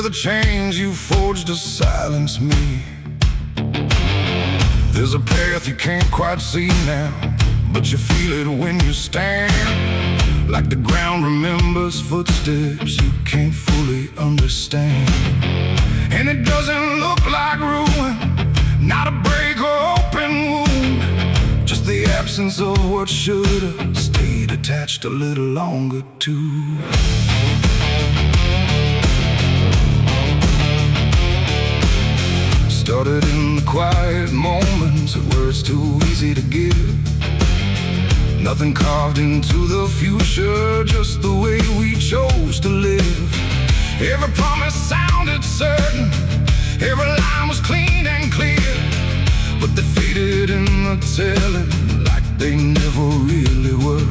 the chains you forged to silence me. There's a path you can't quite see now, but you feel it when you stand. Like the ground remembers footsteps you can't fully understand. And it doesn't look like ruin, not a break or open wound, just the absence of what should've stayed attached a little longer too. Started in the quiet moments where it's too easy to give. Nothing carved into the future, just the way we chose to live. Every promise sounded certain, every line was clean and clear, but they faded in the telling like they never really were.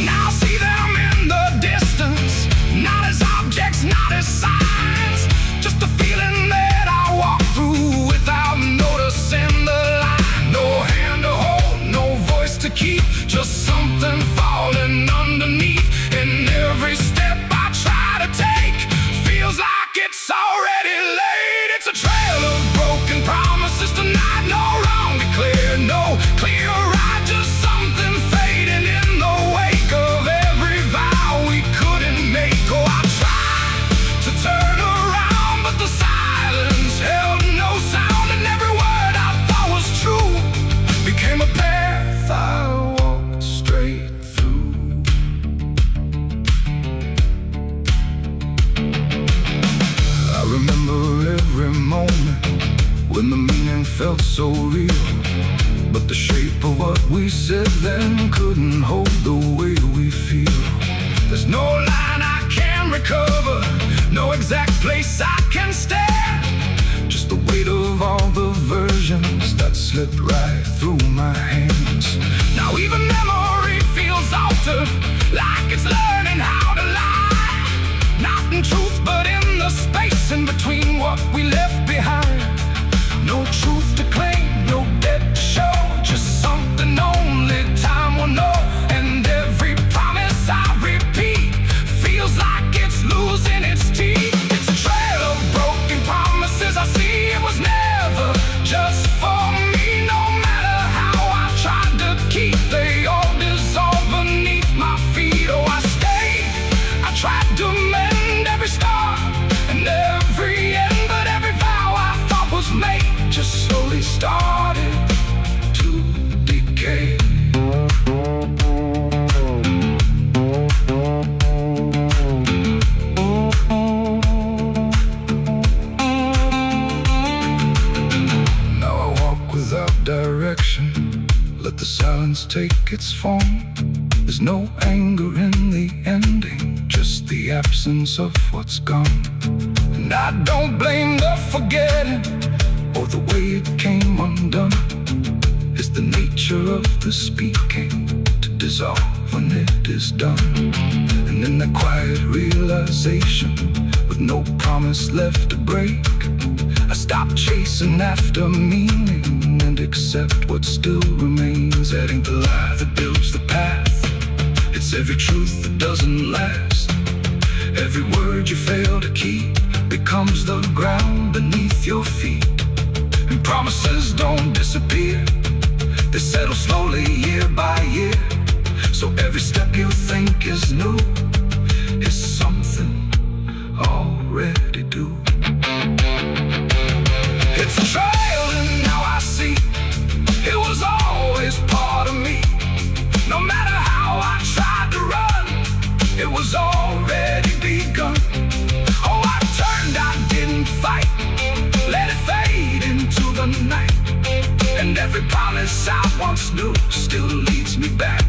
Now I see them in the distance, not as objects, not as signs, just a feeling that I walk through without noticing the line. No hand to hold, no voice to keep, just something falling underneath. And every step I try to take feels like it's already late. It's a trail of broken promises tonight, no wrong declared, no clear right, just something fading in the wake of every vow we couldn't make. Oh, I tried to turn around, but the silence held no sound, and every word I thought was true became a path I walked straight through. I remember every moment when the meaning felt so real, but the shape of what we said then couldn't hold the way we feel. There's no line I can recover, no exact place I can stand, just the weight of all the versions that slipped right through my hands. Now even memory feels altered, like it's learning how to lie, not in truth but in the space in between what we left behind. No truth to claim, no debt to show, just something only time will know. And every promise I repeat feels like it's losing its teeth. It's a trail of broken promises I see. It was never just for me, no matter how I tried to keep, they all dissolve beneath my feet. Oh, I stayed, I tried to mend every star and every end, but every vow I thought was made just slowly started to decay. Now I walk without direction, let the silence take its form. There's no anger in the ending, just the absence of what's gone. And I don't blame the forgetting or the way it came undone. It's the nature of the speaking to dissolve when it is done. And in that quiet realization, with no promise left to break, I stop chasing after meaning and accept what still remains. Adding the lie that builds the path, it's every truth that doesn't last. Every word you fail to keep becomes the ground beneath your feet. And promises don't disappear, they settle slowly year by year. So every step you think is new is something already due. It's a trail and now I see it was always part of me. No matter how I tried to run, it was already begun. Oh, I turned, I didn't fight, let it fade into the night. And every promise I once knew still leads me back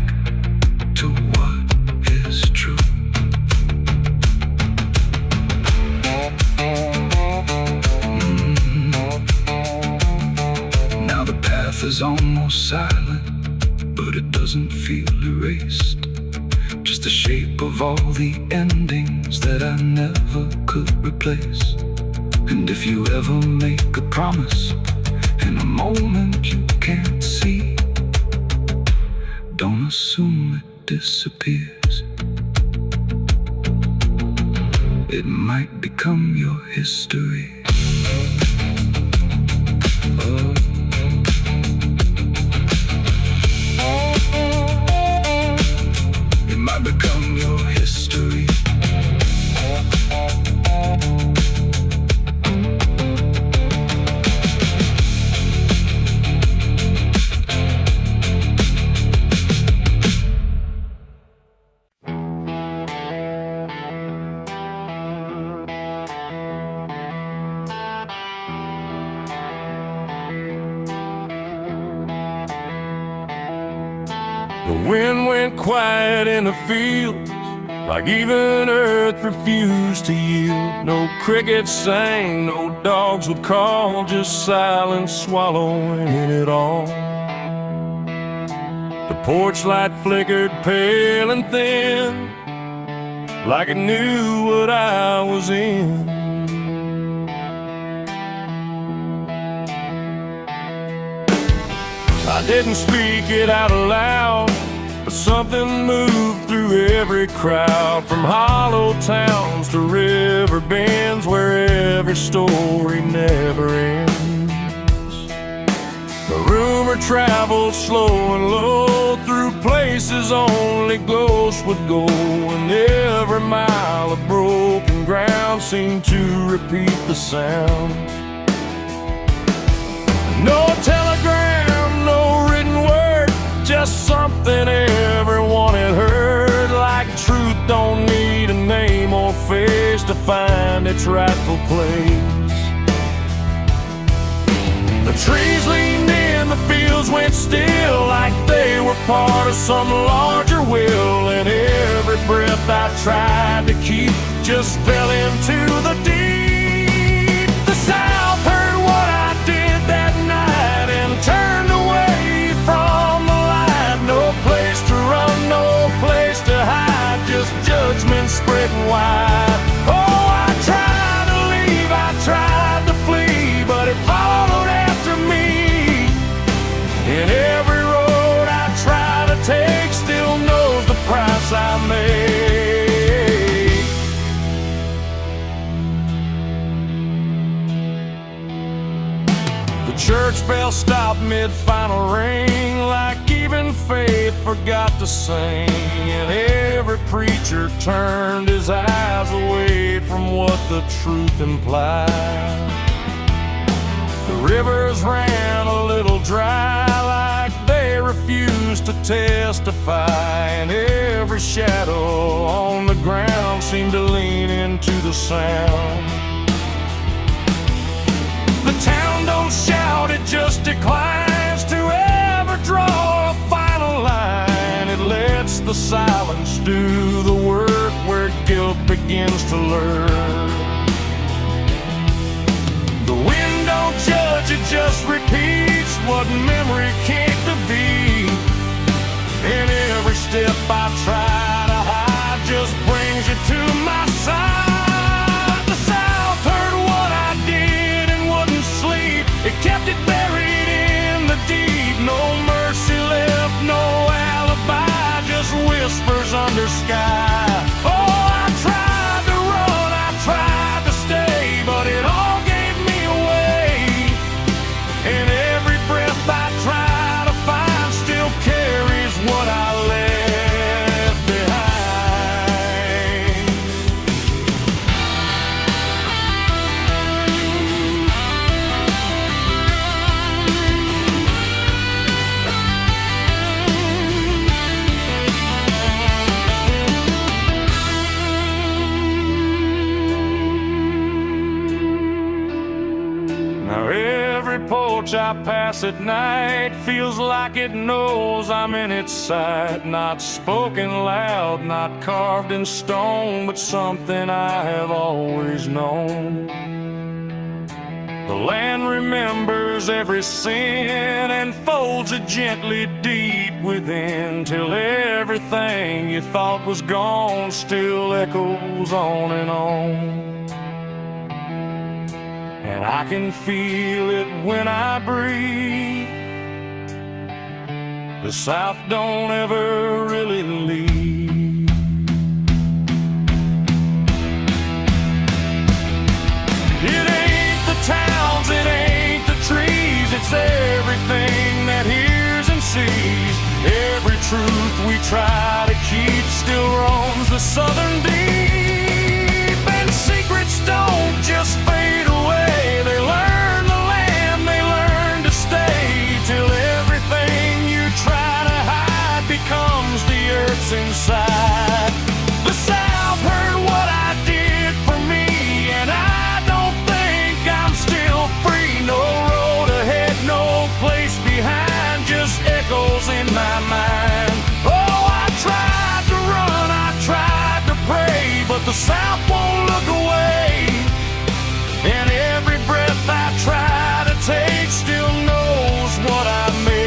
to what is true. Now the path is almost silent, but it doesn't feel erased. Just the shape of all the endings that I never could replace. And if you ever make a promise in a moment you can't see, don't assume it disappears. it might become your history. Oh. It might become your history. The wind went quiet in the fields, like even earth refused to yield. No crickets sang, no dogs would call, just silence swallowing it all. The porch light flickered pale and thin, like it knew what I was in. I didn't speak it out loud, but something moved through every crowd, from hollow towns to river bends, where every story never ends. The rumor traveled slow and low through places only ghosts would go, and every mile of broken ground seemed to repeat the sound. No telegram, no written word, just something everyone had heard, like truth don't need a name or face to find its rightful place. The trees leaned in, the fields went still, like they were part of some larger will, and every breath I tried to keep just fell into the deep. The South heard what I did that night and turned away from the light. No place to run, no place to hide, just judgment spreading wide. Oh, I tried to leave, I tried to flee, but it followed after me. And every road I try to take still knows the price I made. The church bell stopped mid-final ring, like even faith forgot to sing, and every preacher turned his eyes away from what the truth implied. The rivers ran a little dry, like they refused to testify, and every shadow on the ground seemed to lean into the sound. The town don't shout, it just declines to ever draw a final line. It lets the silence do the work where guilt begins to lurk. The wind don't judge, it just repeats what memory came to be. And every step I try to hide just brings you to my side. The South heard what I did and wouldn't sleep, it kept it buried in the deep. No mercy left, no alibi, just whispers under sky. Oh, I tried to run, I tried to stay, but it all gave me away. And every breath I try to find still carries what I left behind. Now every porch I pass at night feels like it knows I'm in its sight. Not spoken loud, not carved in stone, but something I have always known. The land remembers every sin and folds it gently deep within, till everything you thought was gone still echoes on and on. And I can feel it when I breathe. The South don't ever really leave. truth we try to keep still roams the southern deep. And secrets don't just fade away. They learn the land, they learn to stay, till everything you try to hide becomes the earth's inside. The South heard what I did for me, and I don't think I'm still free. No road ahead, no place behind, just echoes in my mind. Oh, I tried to run, I tried to pray, but the South won't look away. And every breath I try to take still knows what I made.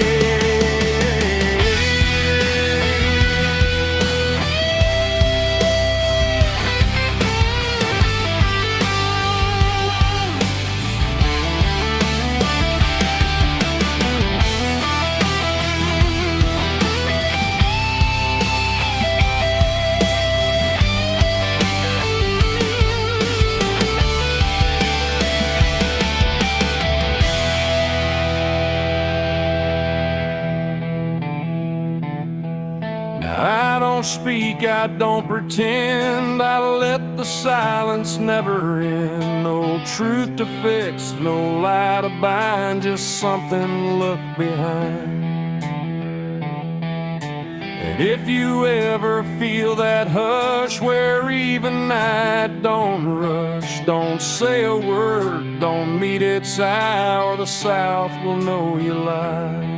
I don't speak, I don't pretend, I let the silence never end. No truth to fix, no lie to bind, just something left behind. And if you ever feel that hush where even night don't rush, don't say a word, don't meet its eye, or the South will know you lied.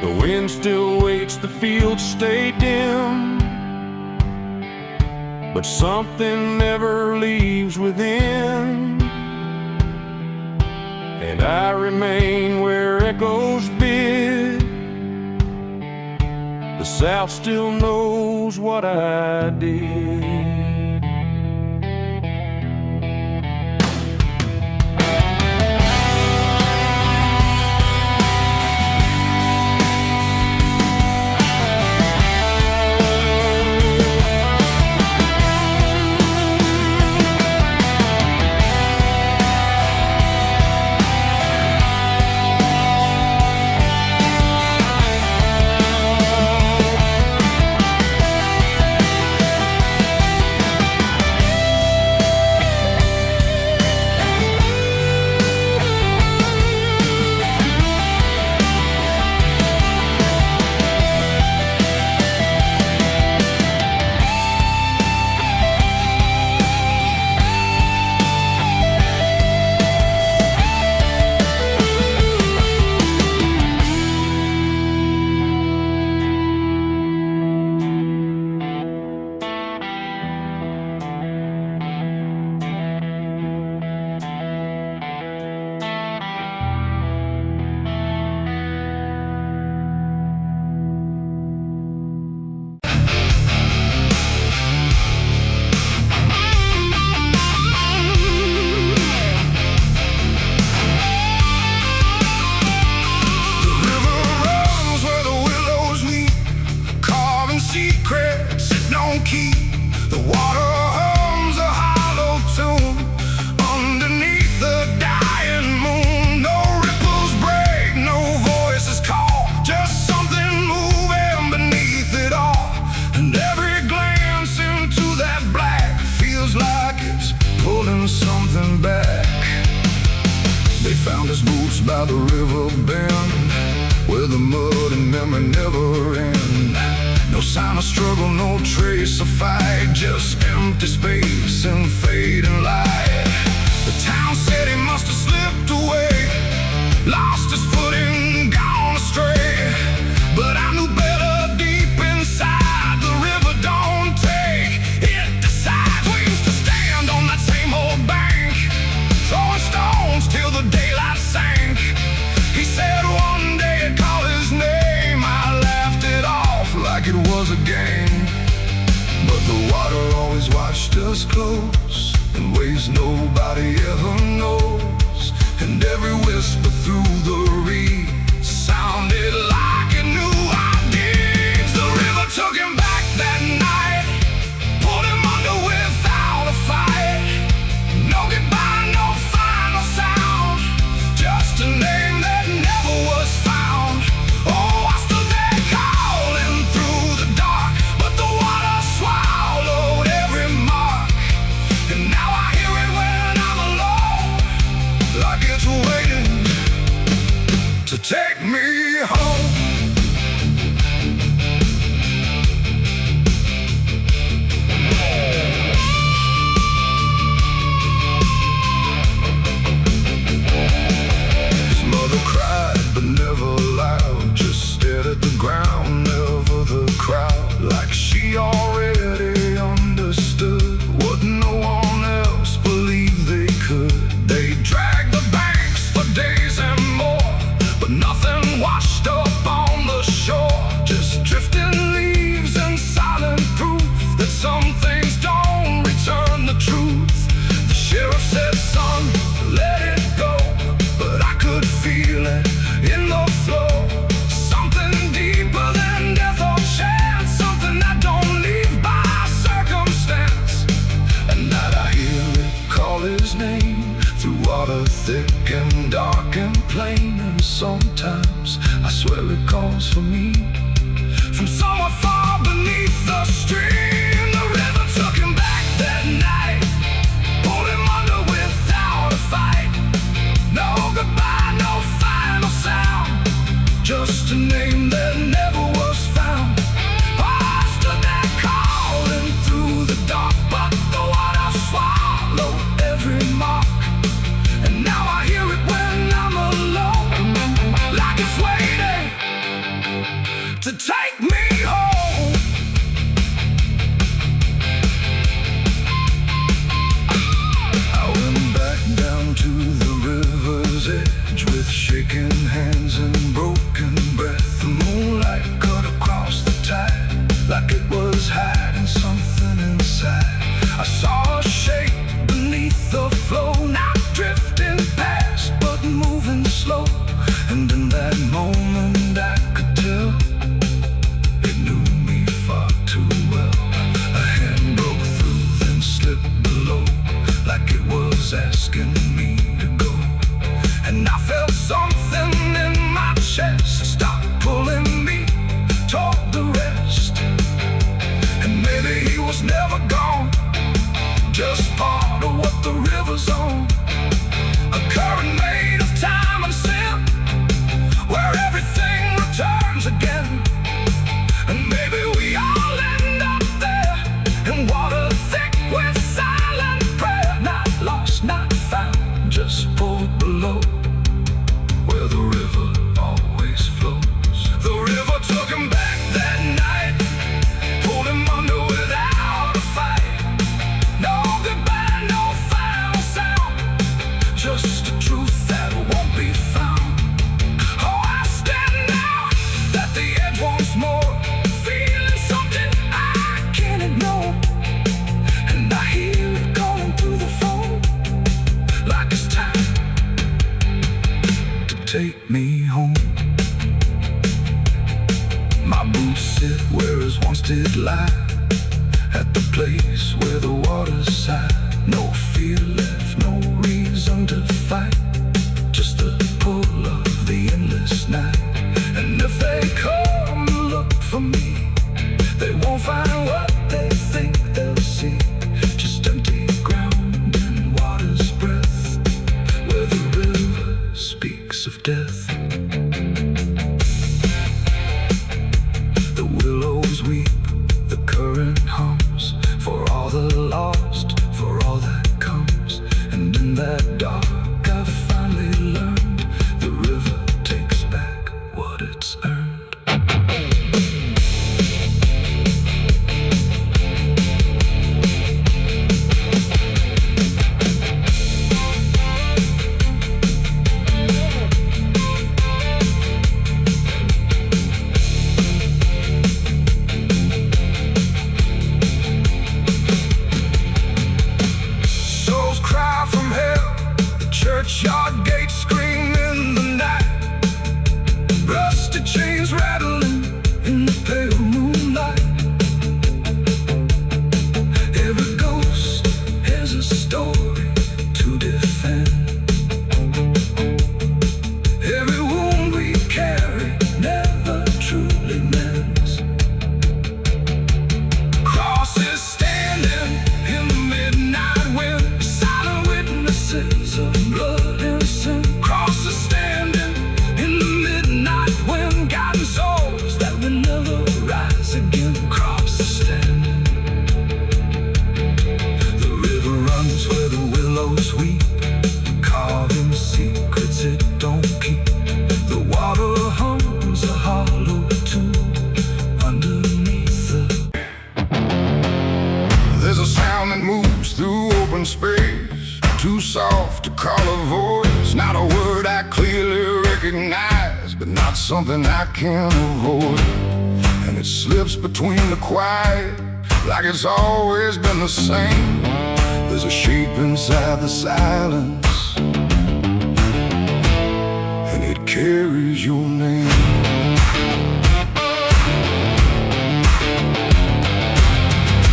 The wind still waits, the fields stay dim, but something never leaves within. And I remain where echoes bid. The South still knows what I did. By the river bend, where the mud and memory never end. No sign of struggle, no trace of fight, just empty space and fading light. The town said he must have slipped away, lost his footing, gone astray. But I knew better deep inside, the river don't take, it decides. We used to stand on that same old bank, throwing stones till the daylight sank. He said one day I'd call his name. I laughed it off like it was a game. But the water always watched us close, in ways nobody ever knows. And every whisper through the reeds sounded like it knew our deeds. The river took him back that night, pulled him under without a fight. No goodbye, no final sound, just a name that never was found. Oh, I still things don't return the truth. The sheriff said, son, let it go, but I could feel it in the flow. Something deeper than death or chance, something that don't leave by circumstance. And that I hear it call his name through water thick and dark and plain. And sometimes I swear it calls for me from somewhere far beneath the stream. The river took him back that night, pulled him under without a fight. No goodbye, no final sound, just a name that never was found. I stood there calling through the dark, but the water swallowed every mark. And now I hear it when I'm alone, like it's waiting to take me home. I went back down to the river's edge with shaking hands and broken breath. The moonlight cut across the tide like it was hiding something inside. I saw a shape beneath the flow, not drifting past but moving slow. And in that moment I could tell it knew me far too well. A hand broke through, then slipped below, like it was asking me to go. And I felt something in my chest stop pulling me toward the rest. And maybe he was never gone, just part of what the river's on. A current made of time and sin, where everything returns again. And maybe we all end up there in water thick with silent prayer. Not lost, not found, just pulled below, where the river always flows. The river took him back that night, pulled him under without a fight. No goodbye, no final sound, just a truth that won't be found. Oh, I stand out at the edge once more, feeling something I can't ignore. And I hear it calling through the phone, like it's time to take me home. My boots sit where his once did lie, at the place where the water's sigh. No fear left, no reason to fight, just the pull of the endless night. And if they come to look for me, they won't find what they think they'll see, just empty ground and water's breath, where the river speaks of death. The willows weep, the current hums, for all the lost, for all that comes. And in that dark I finally learned, the river takes back what it's earned. Souls cry from hell, the churchyard gates scream in the night. Rusty chains rattling in the pale moonlight. Every ghost has a story to defend. Every wound we carry never truly mends. Crosses standing in the midnight wind, silent witnesses of blood and sin. Crosses standing in the midnight wind, guiding souls that will never rise again. Crosses standing. The river runs where the willows weep, carving secrets it don't keep. The water hums a hollow tune underneath the. There's a sound that moves through open space, too soft to call a voice. Not a word I clearly recognize, but not something I can avoid. And it slips between the quiet like it's always been the same. There's a shape inside the silence, and it carries your name.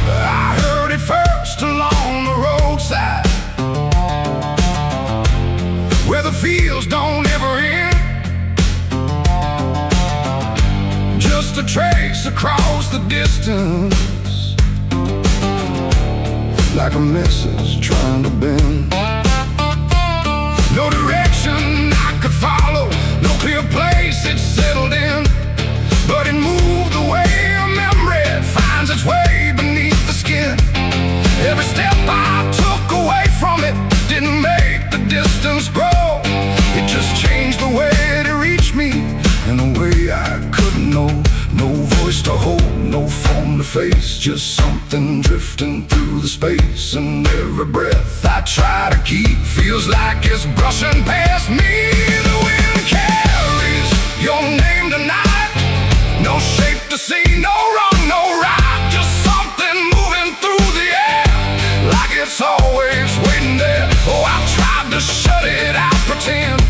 I heard it first along the roadside, where the fields don't ever end. Just a trace across the distance, like a message trying to bend. No direction I could follow, no clear place it settled in, but it moved the way a memory finds its way beneath the skin. Every step I took away from it didn't make the distance grow. It just changed the way to reach me in a way I couldn't know. No voice to hold, no form to face, just something drifting through the space. And every breath I try to keep feels like it's brushing past me. The wind carries your name tonight, no shape to see, no wrong, no right, just something moving through the air, like it's always waiting there. Oh, I've tried to shut it out, pretend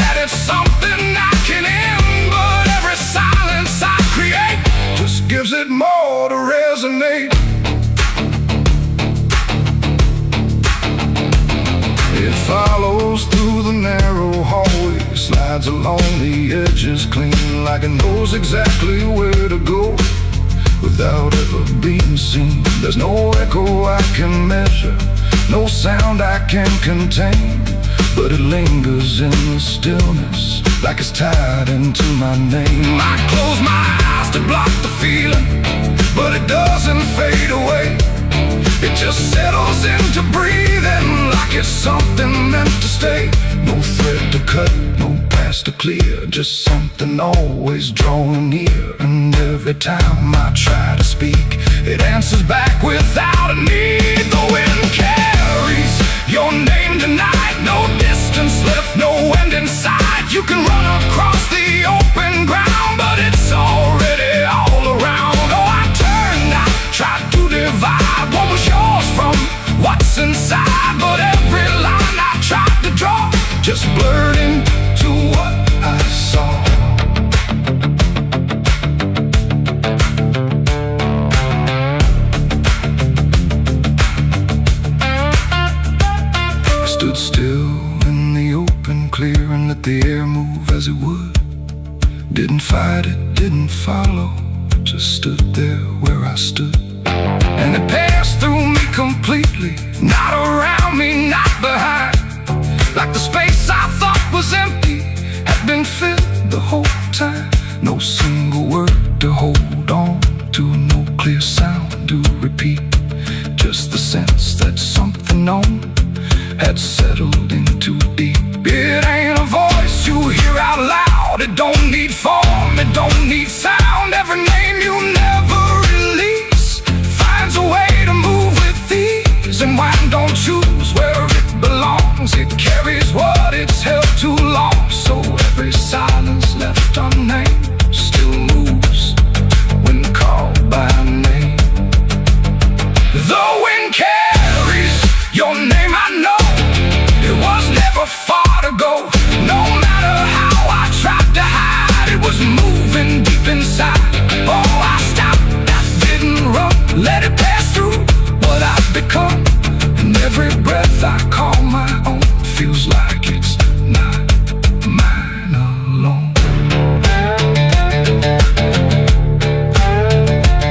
that it's something I can end, but every silence I create just gives it more to resonate. It follows through the narrow hallway, slides along the edges clean, like it knows exactly where to go without ever being seen. There's no echo I can measure, no sound I can contain, but it lingers in the stillness, like it's tied into my name. I close my eyes to block the feeling, but it doesn't fade away. It just settles into breathing, like it's something meant to stay. No thread to cut, no past to clear, just something always drawing near. And every time I try to speak, it answers back without a need. The wind carries your name tonight, no distance left, no end in sight. You can run across the open ground, but it's already all around. Oh, I turned, I tried to divide what was yours from what's inside, but every line I tried to draw just blurred into what I saw. I stood still in the open clear and let the air move as it would. Didn't fight it, didn't follow, just stood there where I stood. And it passed through me completely, not around me, not behind, like the space I thought was empty had been filled the whole time. No single word to hold on to, no clear sound to repeat, just the sense that something known had settled in too deep. It ain't a voice you hear out loud, it don't need form, it don't need sound. Every name you never release finds a way to move with ease, and wine don't choose where it belongs. It carries what it's held too long, so every silence left unnamed still moves when called by name. The wind carries your name, I know it was never far to go. No matter how I tried to hide, it was moving deep inside. Oh, I stopped, I didn't run, let it pass through what I've become. And every breath I call my own feels like it's not mine alone.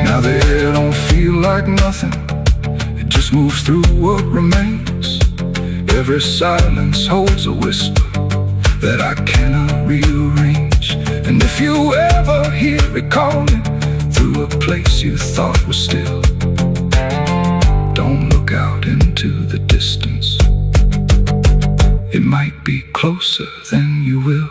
Now the air don't feel like nothing, it just moves through what remains. Every silence holds a whisper that I cannot rearrange. And if you ever hear it calling through a place you thought was still, don't look out into the distance, it might be closer than you will.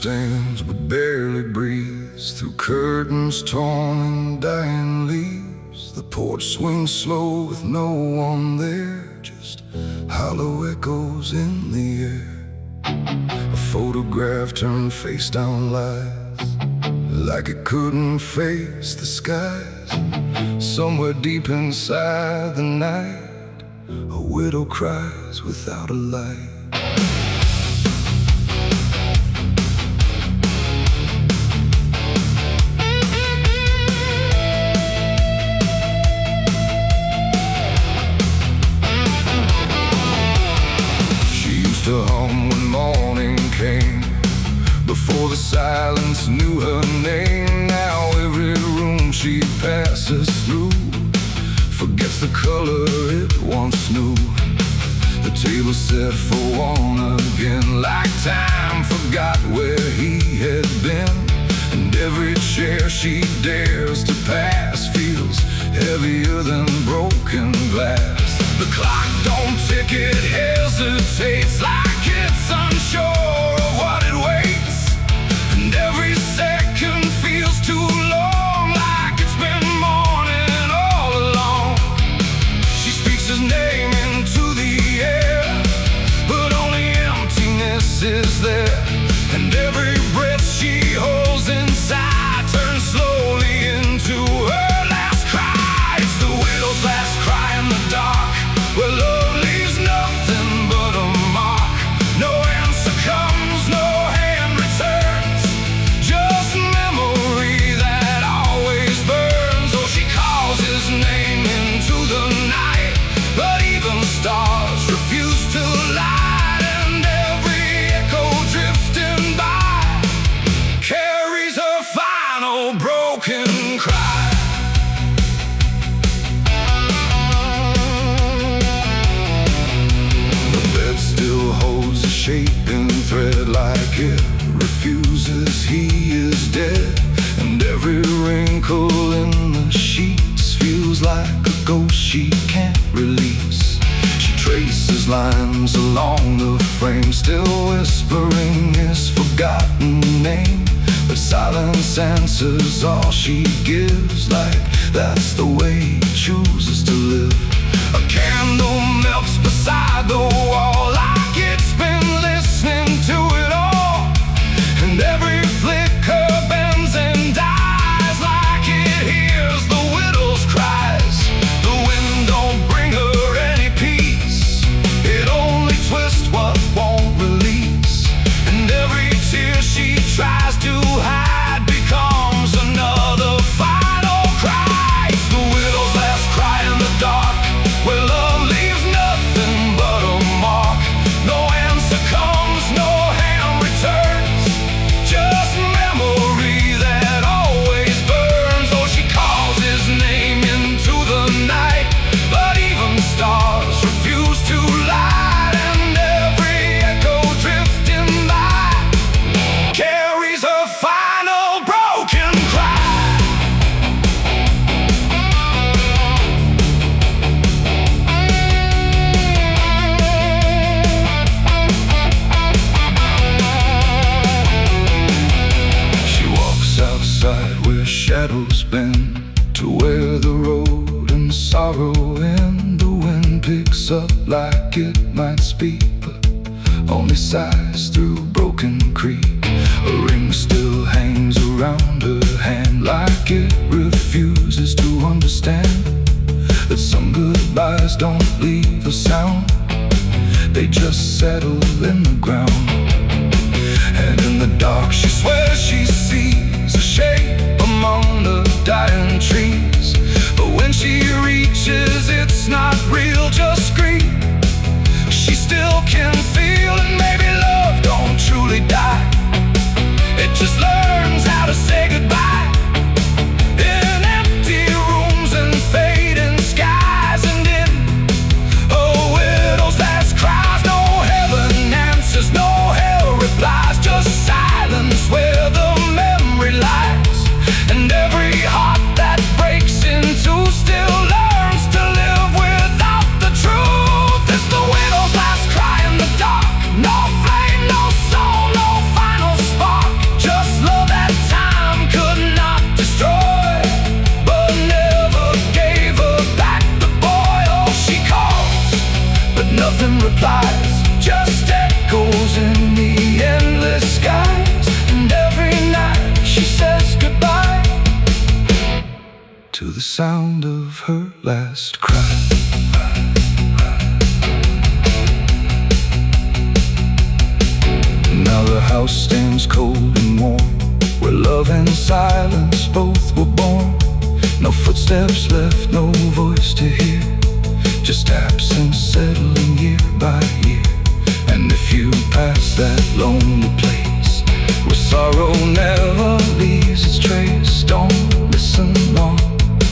stands but barely breathes through curtains torn and dying leaves. The porch swings slow with no one there, just hollow echoes in the air. A photograph turned face down lies, like it couldn't face the skies. Somewhere deep inside the night, a widow cries without a light. To hum when morning came, before the silence knew her name. Now every room she passes through forgets the color it once knew. The table set for one again, like time forgot where he had been. And every chair she dares to pass feels heavier than broken glass. The clock don't tick, it hesitates, like it's unsure of what it waits. And every second feels too long, like it's been mourning all along. She speaks his name into the air, but only emptiness is there. And every breath she holds inside turns slowly into her last cry. It's the widow's last cry in the dark, where love leaves nothing but a mark. No answer comes, no hand returns, just memory that always burns. Oh, she calls his name into the night, but even stars refuse to light. And every echo drifting by carries her final broken cry. Holds a shaping thread, like it refuses he is dead. And every wrinkle in the sheets feels like a ghost she can't release. She traces lines along the frame, still whispering his forgotten name. But silence answers all she gives, like that's the way he chooses to live. A candle melts beside the wall, like it's been listening to it all. And every flicker bends and dies, like it hears the widow's cries. The wind don't bring her any peace, it only twists what won't release. And every tear she tries to hide becomes another final cry. It's the widow's last cry in the dark, where love leaves nothing but a mark. No answer comes, no hand returns, just memory that always burns. Oh, she calls his name into the night, but even stars refuse to light. And every echo drifting by carries her final broken cry. Outside where shadows bend, to where the road and sorrow end. The wind picks up like it might speak, but only sighs through broken creek. A ring still hangs around her hand, like it refuses to understand that some goodbyes don't leave a sound, they just settle in the ground. And in the dark she swears she sees a shape among the dying trees. But when she reaches, it's not real, just scream. She still can feel, and maybe love don't truly die, it just learns how to say goodbye. In empty rooms and fading skies, and in a widow's last cries, no heaven answers, no hell replies, just silence where the memory lies. And every heart that breaks into still learns to live without the truth. It's the widow's last cry in the dark. to the sound of her last cry. Now the house stands cold and warm, where love and silence both were born. No footsteps left, no voice to hear, just absence settling year by year. And if you pass that lonely place where sorrow never leaves its trace, don't listen long,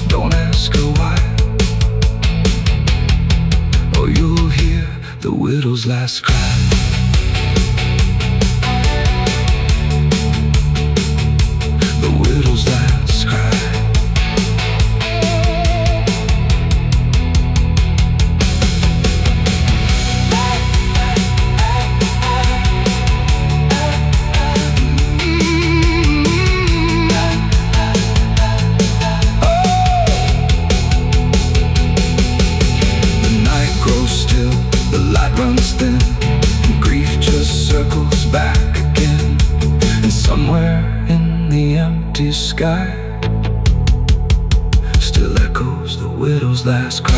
don't ask her why, or you'll hear the widow's last cry. The widow's last cry. Runs thin, and grief just circles back again. And somewhere in the empty sky still echoes the widow's last cry.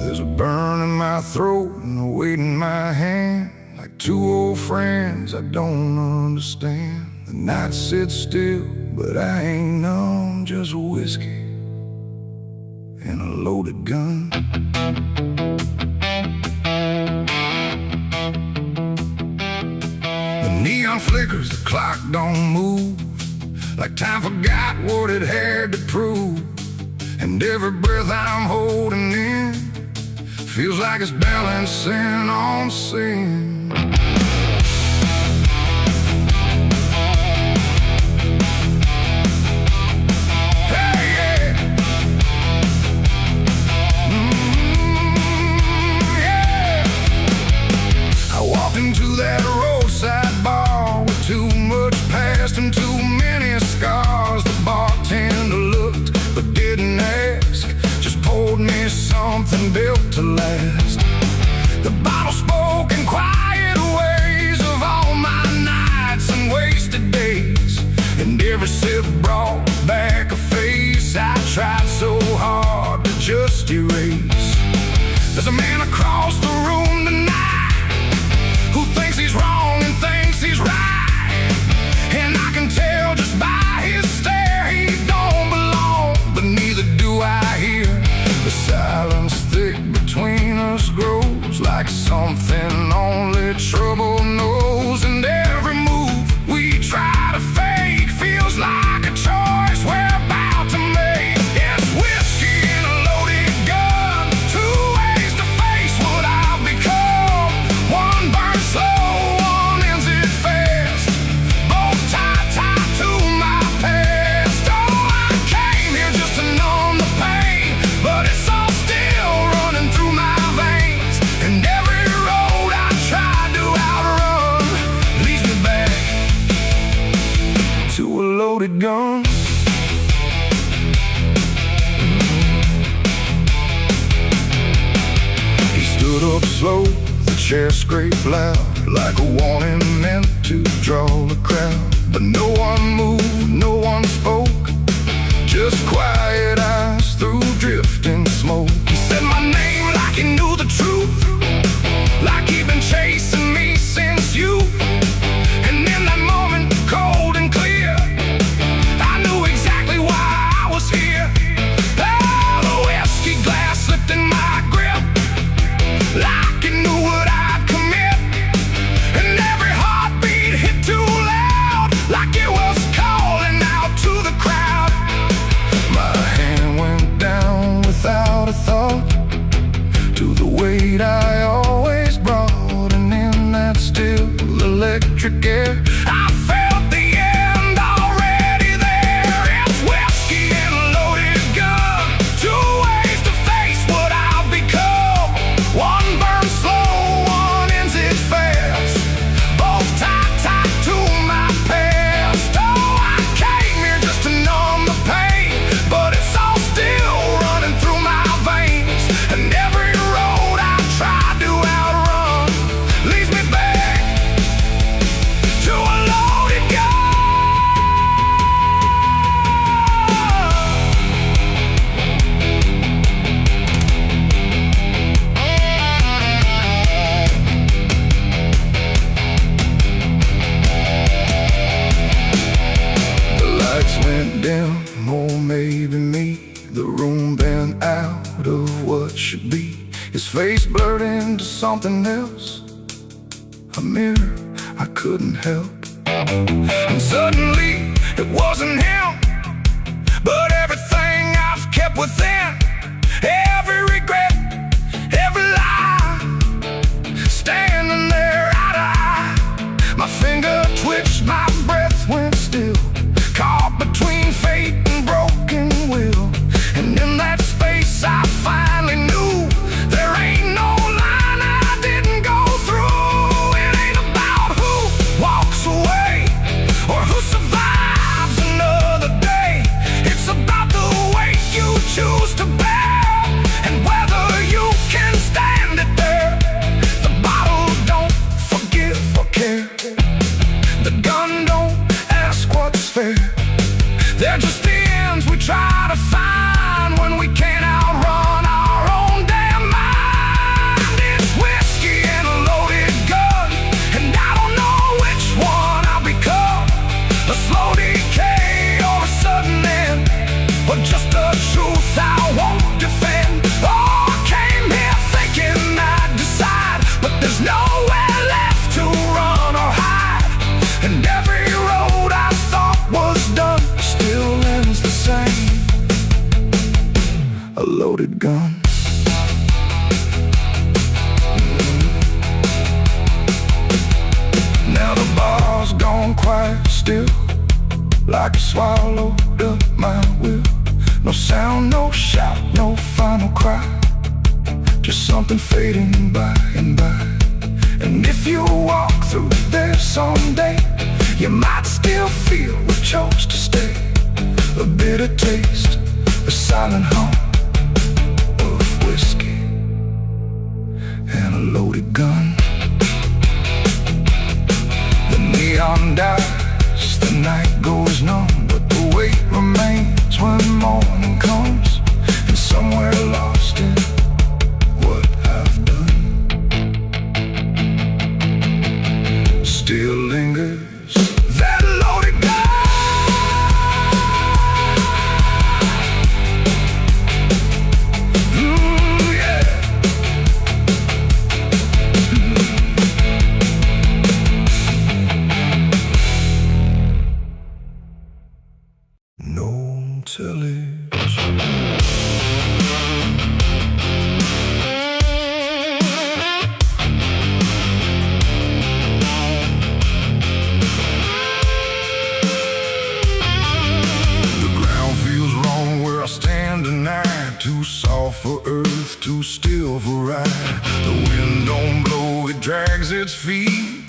There's a burn in my throat and a weight in my hand, like two old friends I don't understand. The night sits still, but I ain't numb, just whiskey and a loaded gun. The neon flickers, the clock don't move, like time forgot what it had to prove. And every breath I'm holding in feels like it's balancing on sin. Hey, yeah. Yeah. I walked into that roadside bar with too much past and too many scars. The bartender looked but didn't ask, just poured me something built to last. The bottle spoke in quiet ways of all my nights and wasted days, and every sip brought back a face I tried so hard to just erase. There's a man across the room tonight who thinks he's wrong and thinks he's right, and I can tell just by his stare he don't belong, but neither do I hear. The silence thick between us grows like something only trouble knows, and every move we try to fake feels like a choice we're about to make. It's whiskey and a loaded gun, two ways to face what I've become. One burns slow, one ends it fast, both tied to my past. Oh, I came here just to numb the pain, but it's all still running through my veins, and every road I tried to outrun leads me back to a loaded gun. He stood up slow, the chair scraped loud, like a warning meant to draw the crowd. But no one moved, no one spoke, just quiet eyes through drifting smoke. He said my name like he knew the truth, like he'd been chasing me since youth. And in that moment, cold and clear, I knew exactly why I was here. Oh, the whiskey glass slipped in my grip, like it knew what I'd commit, and every heartbeat hit too loud, like it was calling out to the crowd. My hand went down without a thought to the weight I always brought, and in that still electric air I felt the end already there. It's whiskey and a loaded gun, two ways to face what I've become. One burns slow, one ends it fast, both tied to my past. Oh, I came went dim, or maybe me. The room bent out of what should be. His face blurred into something else, a mirror I couldn't help. And suddenly it wasn't him, but everything I've kept within. Every regret, every lie, standing there eye to eye. My finger twitched, my breath went still, caught between fate and broken will. And in that space I finally knew there ain't no line I didn't go through. It ain't about who walks away or who survives another day. It's about the weight you choose to bear and whether you can stand it there. The bottle don't forgive or care. The gun don't ask what's fair. They're just the ends we try to find when we can't outrun our own damn mind. It's whiskey and a loaded gun, and I don't know which one I'll become. A slow decay or a sudden end, or just a truth I won't defend. Oh, I came here thinking I'd decide, but there's nowhere left to run or hide. And every road I thought was done still ends the same. A loaded gun. Now the bar's gone quiet still, like it swallowed up my will. No sound, no shout, no final cry, just something fading by and by. And if you walk through there someday, you might still feel we chose to stay. A bitter taste, a silent hum of whiskey and a loaded gun. The neon dies, the night goes numb, but the weight remains when morning comes. And somewhere lost in what I've done still lingers that loaded gun. No television. The ground feels wrong where I stand tonight. Too soft for earth, too still for ride. The wind don't blow, it drags its feet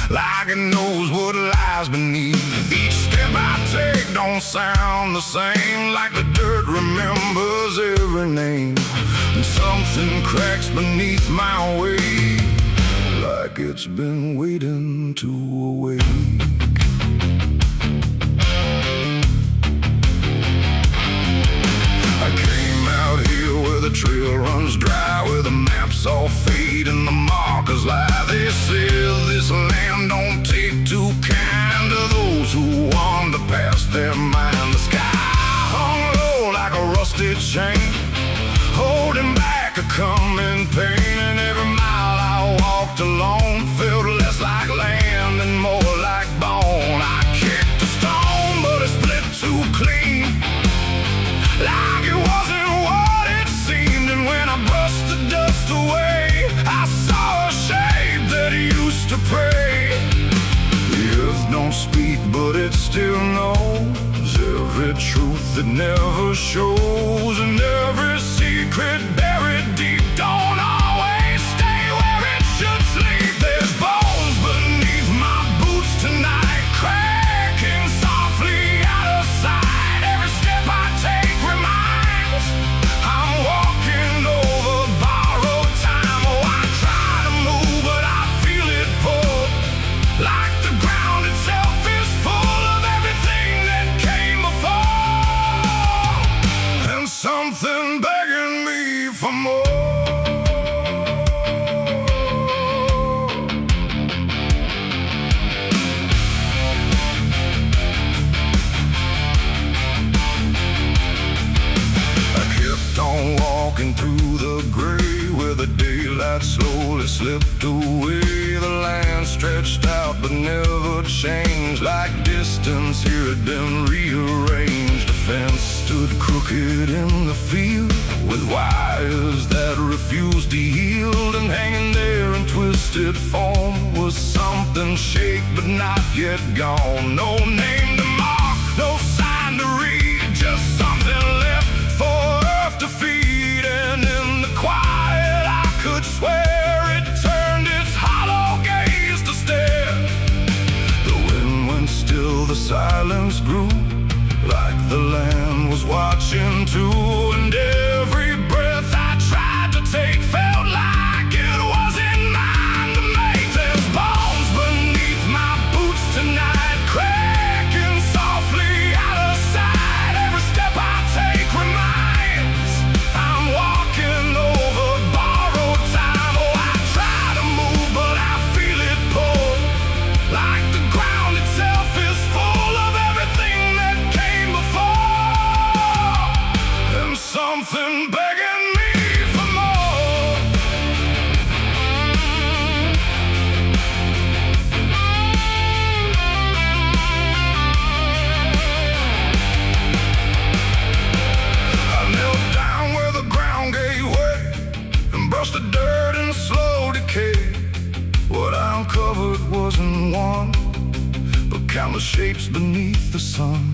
like it knows what lies beneath. Each step I take don't sound the same, like the dirt remembers every name. And something cracks beneath my weight, like it's been waiting to awake. I came out here where the trail runs dry, where the maps all fade and the markers lie. They said this land don't take too kind to those who wander past their mind. The sky hung low like a rusted chain, holding back a coming pain. And every mile I walked alone felt less like land and more like bone. I kicked a stone, but it split too clean, like it wasn't what it seemed. And when I brushed the dust away, I saw a shape that used to pray. The earth don't speak, but it still knows every truth that never shows. And every secret buried deep don't always stay where it should sleep. There's bones beneath my boots tonight, cracking softly out of sight. Every step I take reminds I'm walking over borrowed time. Oh, I try to move, but I feel it pull, like the ground itself is full of everything that came before, and something begging me for night slowly slipped away. The land stretched out but never changed. Like distance here had been rearranged. A fence stood crooked in the field, with wires that refused to yield. And hanging there in twisted form was something shake but not yet gone. No name to mark, no sign to read, just something left for earth to feed. And in the quiet I could swear it turned its hollow gaze to stare. The wind went still, the silence grew, like the land was watching too. And every breath I tried to take felt like it wasn't mine to make. There's bones beneath my boots tonight, cracking softly out of sight. Every step I take reminds I'm walking over borrowed time. Oh, I try to move but I feel it pull, like the ground itself is full of everything that came before, and something begging me for more. I knelt down where the ground gave way and brushed the dirt in slow decay. What I uncovered wasn't one, but countless shapes beneath the sun.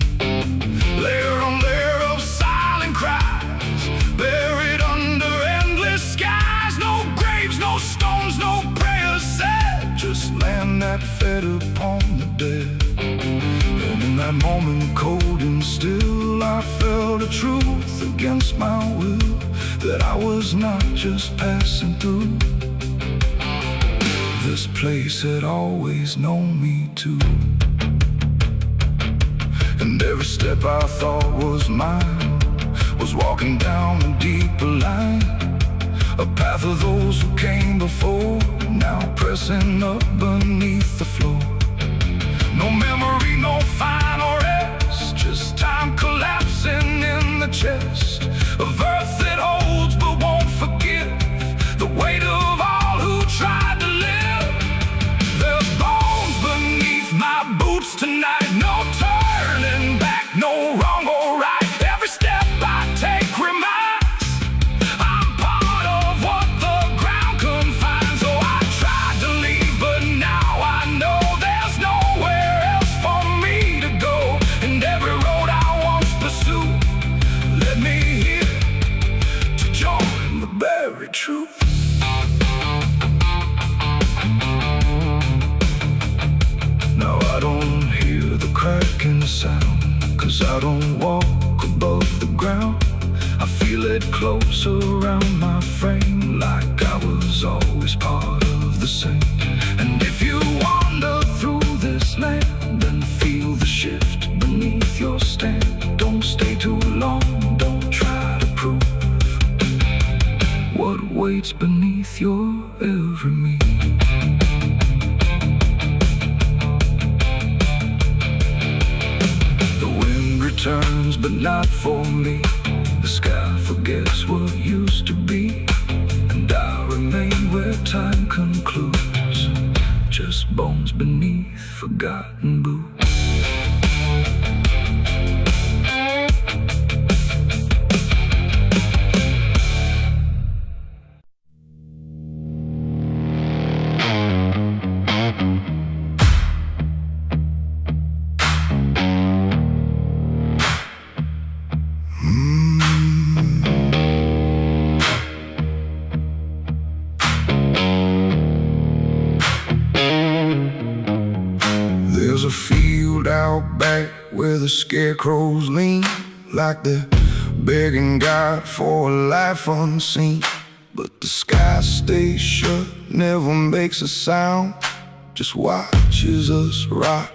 Layer on layer of silent cries, buried under endless skies. No graves, no stones, no prayers said, just land that fed upon the dead. And in that moment, cold and still, I felt a truth against my will, that I was not just passing through. This place had always known me too. And every step I thought was mine was walking down a deeper line, a path of those who came before, now pressing up beneath the floor. No memory, no final rest, just time collapsing in the chest of earth that holds but won't forgive the weight of all who tried to live. There's bones beneath my boots tonight, no turning back, no wrong or right. Every step I take reminds I'm part of what the ground confines. So I tried to leave, but now I know there's nowhere else for me to go. And every road I once pursued led me here to join the buried truth. Now I don't hear the cracking sound, 'cause I don't walk above the ground. I feel it close around my frame, like I was always part of the same. And if you wander through this land, then feel the shift beneath your stand. Don't stay too long, don't try to prove what waits beneath your every move. Turns, but not for me. The sky forgets what used to be, and I remain where time concludes, just bones beneath forgotten boots. There's a field out back where the scarecrows lean, like they're begging God for a life unseen. But the sky stays shut, never makes a sound, just watches us rot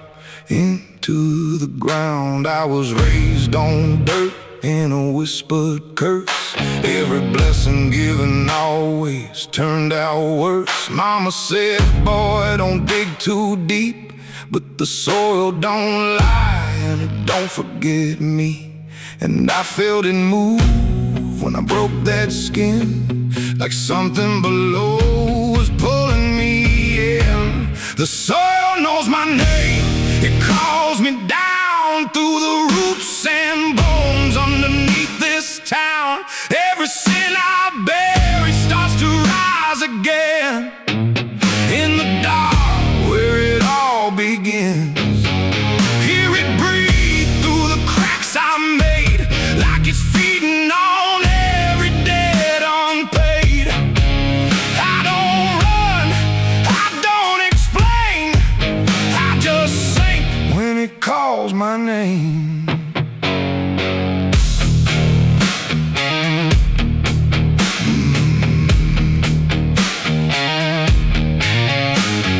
into the ground. I was raised on dirt in a whispered curse. Every blessing given always turned out worse. Mama said, boy, don't dig too deep, but the soil don't lie and it don't forget me. And I felt it move when I broke that skin, like something below The soil knows my name. It calls me down through the roots and bones underneath this town. Every sin I bury starts to rise again in the dark where it all begins. Hear it breathe through the cracks I made, like it's feeding on every debt unpaid. I don't run, I don't explain, I just sink when it calls my name.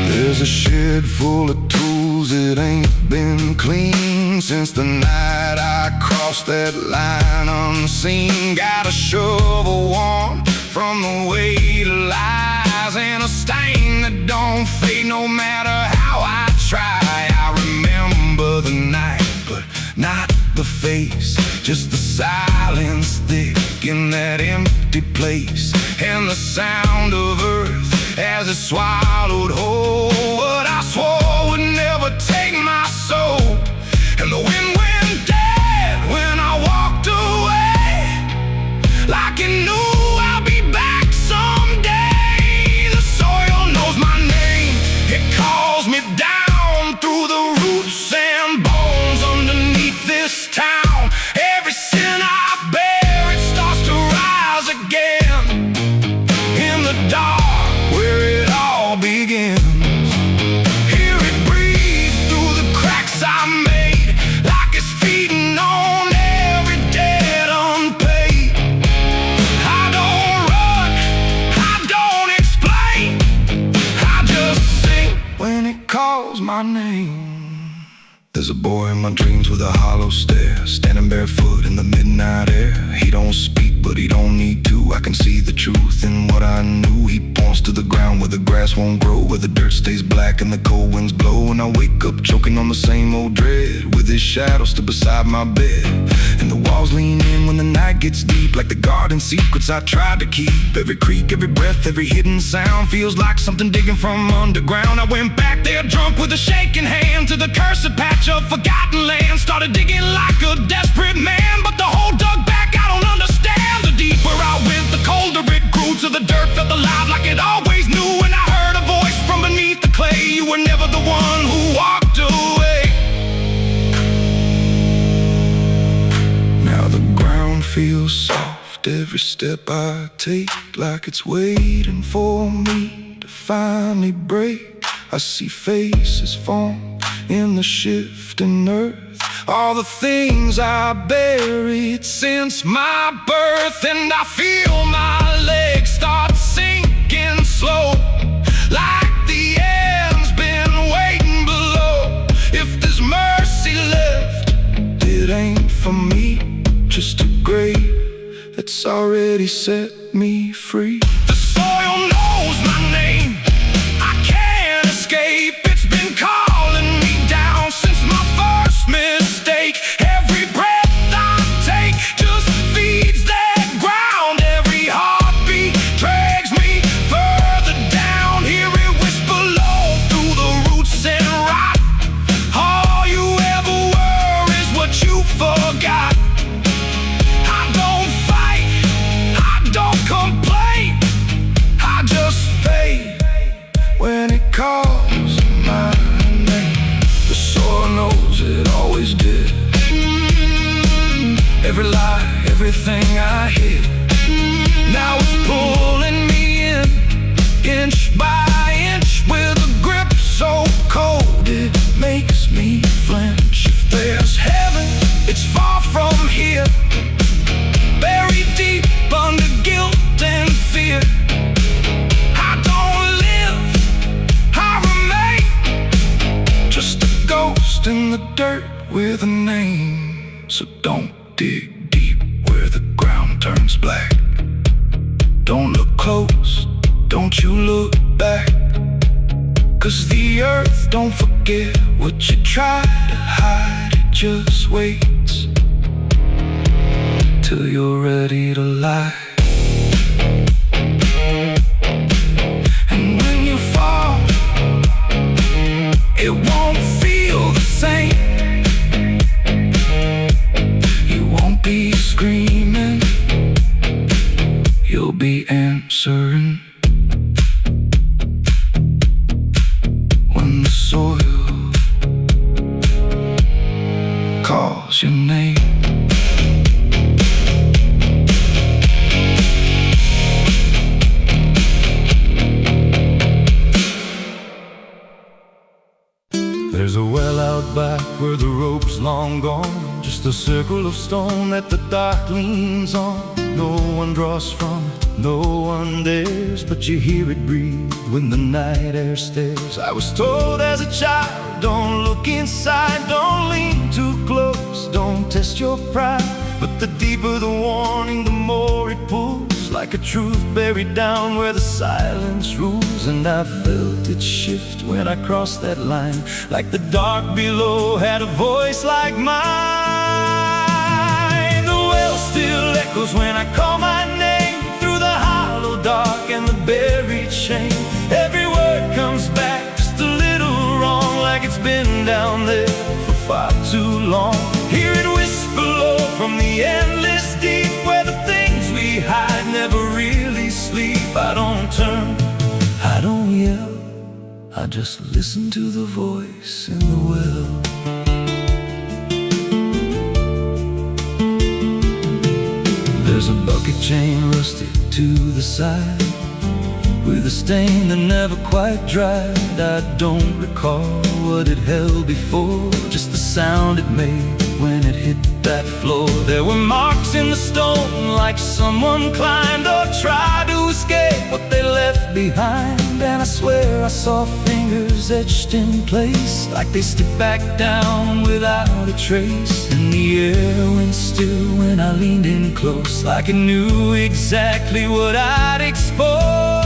There's a shed full of tools that ain't been clean since the night I crossed that line unseen. Got a shovel worn from the weight of lies and a stain that don't fade no matter how I try. I remember the night, but not the face, just the silence thick in that empty place, and the sound of earth as it swallowed whole what I swore would never take my soul. And the wind went dead when I walked away, like it knew I'll be back someday. The soil knows my name. It calls me down through the roots and bones underneath this town. Every sin I bear, it starts to rise again in the dark where it all begins. Hear it breathe through the cracks I made, like it's feeding on every debt unpaid. I don't run, I don't explain, I just sing when it calls my name. There's a boy in my dreams with a hollow stare, standing barefoot in the midnight air. He don't speak, but he don't need to. I can see the truth in what I knew. He points to the ground where the grass won't grow, where the dirt stays black and the cold winds blow. And I wake up choking on the same old dread, with his shadow still beside my bed. And the walls lean in when the night gets deep, like the garden secrets I tried to keep. Every creak, every breath, every hidden sound feels like something digging from underground. I went back there drunk with a shaking hand to the cursed patch of forgotten land. Started digging like a desperate man, but the hole dug back, I don't understand. The deeper I went, the colder it grew, till the dirt felt alive like it always knew. And I heard a voice from beneath the clay, you were never the one who walked away. Now the ground feels soft, every step I take, like it's waiting for me to finally break. I see faces form in the shifting earth, all the things I buried since my birth. And I feel my legs start sinking slow, like the end's been waiting below. If there's mercy left, it ain't for me, just a grave that's already set me free. The soil knows my name, I can't escape. It's been calling me down since my first mistake. Every breath I take just feeds that ground. Every heartbeat drags me further down. Hear it whisper low through the roots and rot. All you ever were is what you forgot. I don't fight, I don't complain, I just fade when it calls my name. The soil knows it always did. Every lie, everything I hid, now it's pulling me in, inch by inch, with a grip so cold it makes me flinch. If there's heaven, it's far from here, buried deep under guilt and fear. I don't live, I remain, just a ghost in the dirt with a name. So don't dig deep where the ground turns black. Don't look close, don't you look back, 'cause the earth don't forget what you try to hide. It just waits till you're ready to lie. And when you fall, just a circle of stone that the dark leans on. No one draws from it, no one dares, but you hear it breathe when the night air stares. I was told as a child, don't look inside, don't lean too close, don't test your pride. But the deeper the warning, the more it pulls, like a truth buried down where the silence rules. And I felt it shift when I crossed that line, like the dark below had a voice like mine. The well still echoes when I call my name, through the hollow dark and the buried shame. Every word comes back just a little wrong, like it's been down there for far too long. Hear it whisper low from the endless deep, where the things we hide never really sleep. I don't turn, I don't yell, I just listen to the voice in the well. There's a bucket chain rusted to the side, with a stain that never quite dried. I don't recall what it held before, just the sound it made when it hit that floor. There were marks in the stone, like someone climbed or tried to escape what they left behind. And I swear I saw fingers etched in place, like they slipped back down without a trace. And the air went still when I leaned in close, like it knew exactly what I'd expose.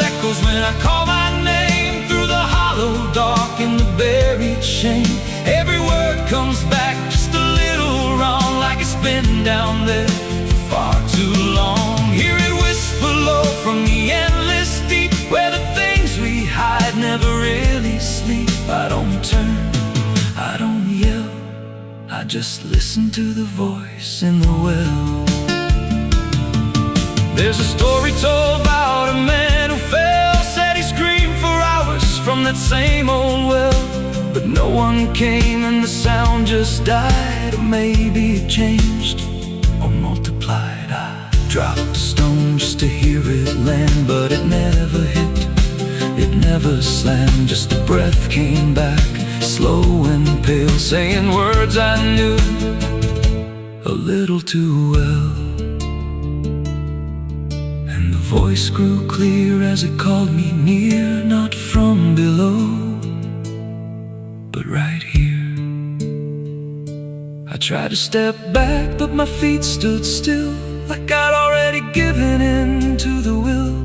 Echoes when I call my name, through the hollow dark and the buried shame. Every word comes back just a little wrong, like it's been down there for far too long. Hear it whisper low from the endless deep, where the things we hide never really sleep. I don't turn, I don't yell, I just listen to the voice in the well. There's a story told about a man who fell, said he screamed for hours from that same old well. But no one came and the sound just died, or maybe it changed or multiplied. I dropped a stone just to hear it land, but it never hit, it never slammed. Just a breath came back, slow and pale, saying words I knew a little too well. The voice grew clear as it called me near, not from below, but right here. I tried to step back, but my feet stood still, like I'd already given in to the will.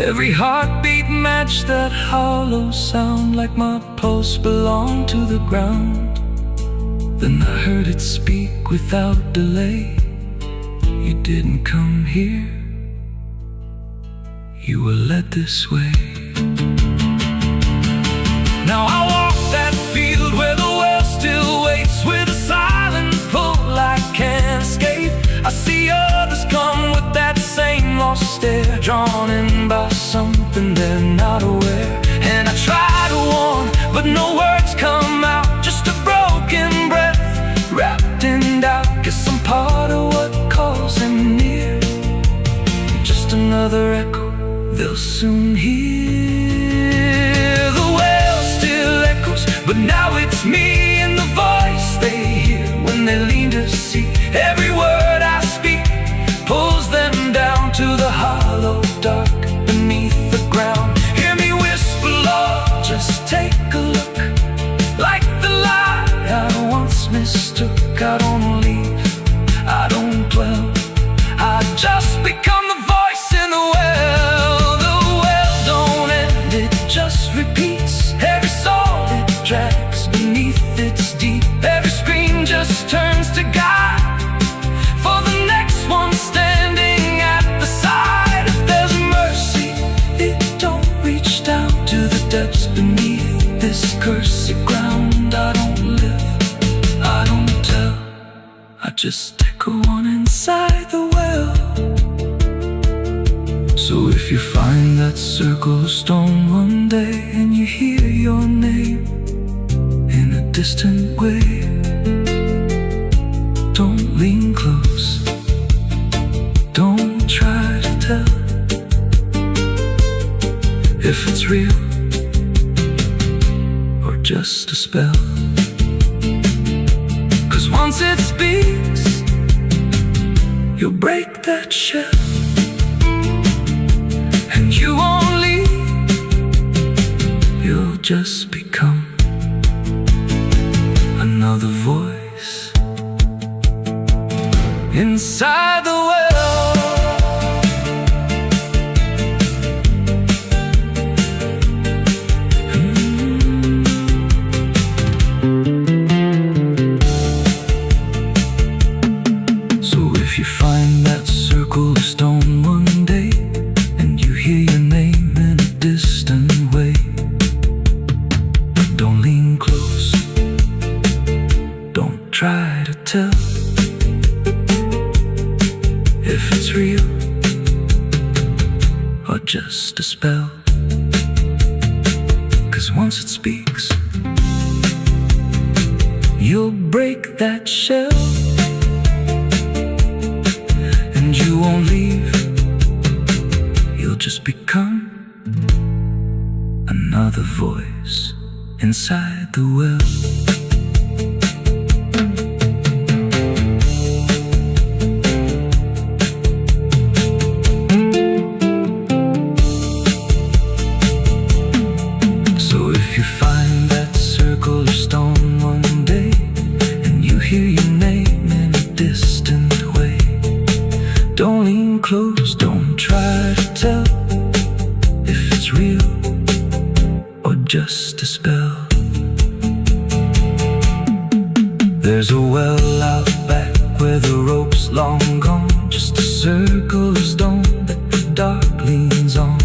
Every heartbeat matched that hollow sound, like my pulse belonged to the ground. Then I heard it speak without delay, you didn't come here, you were led this way. Now I walk that field where the well still waits, with a silent pull I can't escape. I see others come with that same lost stare, drawn in by something they're not aware. And I try to warn, but no words come out, just a broken breath wrapped in doubt. Guess I'm part of what calls him near, just another echo they'll soon hear. The well still echoes, but now it's me and the voice they hear when they lean to see. Every word I speak pulls them down to the hollow dark beneath the ground. Hear me whisper, Lord, just take a look, like the lie I once mistook. I don't leave, I don't dwell, I just become the voice in the well. Just repeats every soul it drags beneath its deep. Every scream just turns to guide for the next one standing at the side. If there's mercy, it don't reach down to the depths beneath this cursed ground. I don't live, I don't tell, I just echo on inside the well. So if you find that circle of stone one day, and you hear your name in a distant way, don't lean close, don't try to tell if it's real or just a spell. once it speaks, you'll break that shell, and you won't leave. You'll just become another voice inside the well. If you find that circle of stone one day, and you hear your name in a distant way, don't lean close, don't try to tell if it's real or just a spell. 'Cause once it speaks, you'll break that shell, and you won't leave. You'll just become another voice inside the well. So if you find that circle of stone one day, and you hear your name in a distant way, don't lean close, don't try to tell if it's real or just a spell. There's a well out back where the rope's long gone, just a circle of stone that the dark leans on.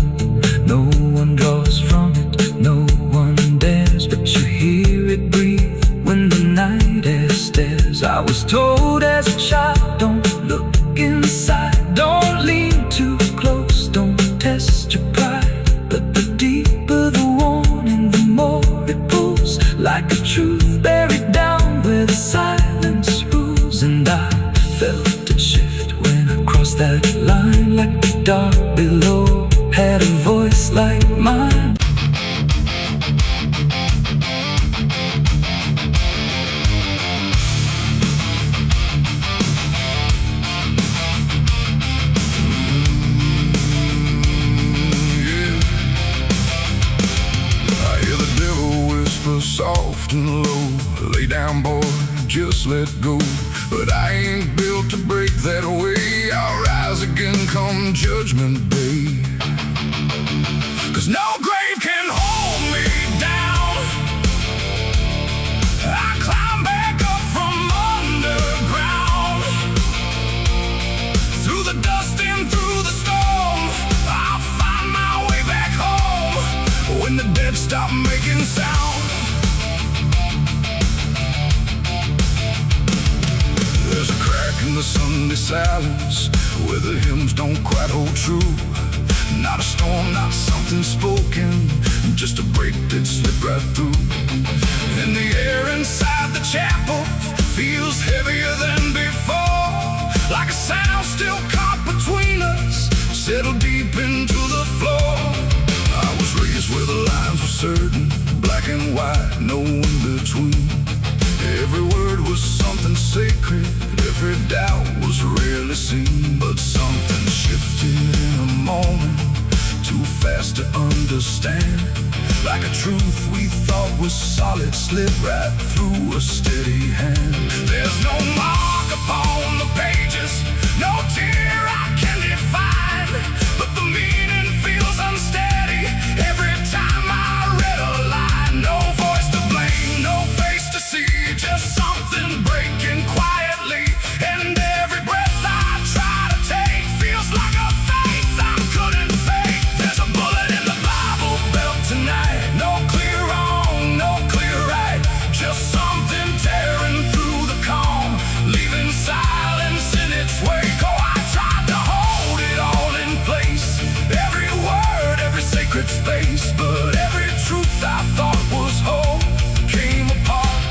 No one draws from it, no one dares, but you hear it breathe when the night air stares. I was told as a child, don't look inside, don't lean too close, don't test your pride. But the deeper the warning, the more it pulls, like a truth buried down where the silence rules. And I felt it shift when I crossed that line, like the dark below had a voice like mine. Soft and low, lay down boy, just let go. But I ain't built to break that way. I'll rise again come judgment day. 'Cause no grave can hold me down. I climb back up from underground, through the dust and through the storm. I'll find my way back home when the dead stop making sound. There's a crack in the Sunday silence where the hymns don't quite hold true. Not a storm, not something spoken, just a break that slipped right through. And the air inside the chapel feels heavier than before, like a sound still caught between us, settled deep into the floor. I was raised where the lines were certain, black and white, no in between. Every word was something sacred, every doubt was rarely seen. But something shifted in a moment, too fast to understand. Like a truth we thought was solid slipped right through a steady hand. There's no mark upon the pages, no tear I can define, but the meaning feels unsteady every time I read a line. No voice to blame, no face to see, just something breaking quietly. And every breath I try to take feels like a faith I couldn't fake. There's a bullet in the Bible belt tonight, no clear wrong, no clear right, just something tearing through the calm, leaving silence in its wake. Oh, I tried to hold it all in place, every word, every sacred space, but every truth I thought was whole came apart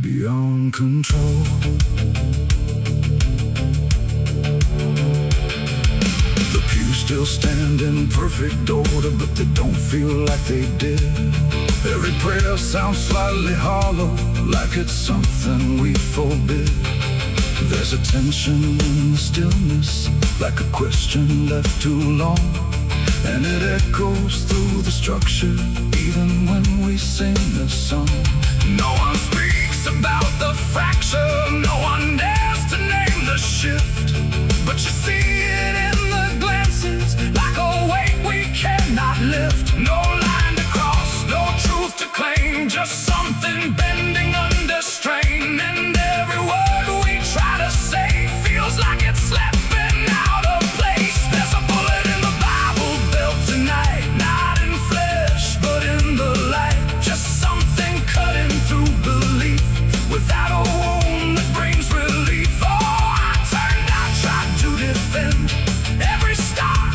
beyond control. still stand in perfect order, but they don't feel like they did. Every prayer sounds slightly hollow, like it's something we forbid. There's a tension in the stillness, like a question left too long, and it echoes through the structure, even when we sing the song. No one speaks about the fracture, no one dares to name the shift, but you see it in the glances, like a weight we cannot lift. No line to cross, no truth to claim, just something bending under strain. And every word we try to say feels like it's slipping out of place. There's a bullet in the Bible built tonight, not in flesh, but in the light. Just something cutting through belief, without a wound that brings relief. Oh, I turned, I tried to defend every start,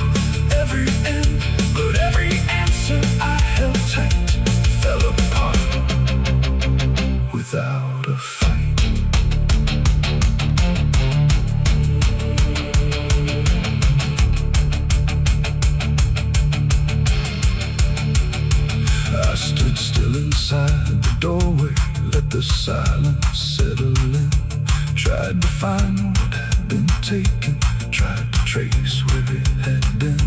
every end, but every answer I held tight fell apart without a fight. I stood still inside the doorway, let the silence settle in. Tried to find what had been taken, tried to trace where it had been,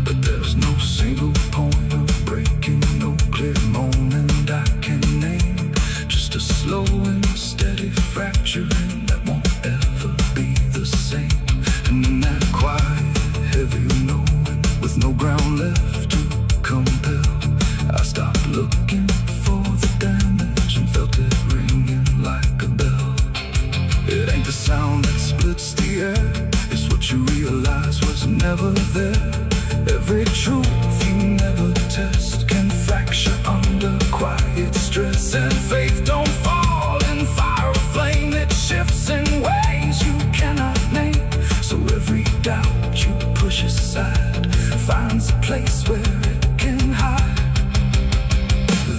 but there's no single point of breaking, no clear moment I can name. Just a slow and steady fracturing that won't ever be the same. And in that quiet, heavy knowing, with no ground left to compel, I stopped looking for the damage and felt it ringing like a bell. It ain't the sound that splits the air, it's what you realize was never there. Every truth you never test can fracture under quiet stress. And faith don't fall in fire or flame, it shifts in ways you cannot name. So every doubt you push aside finds a place where it can hide.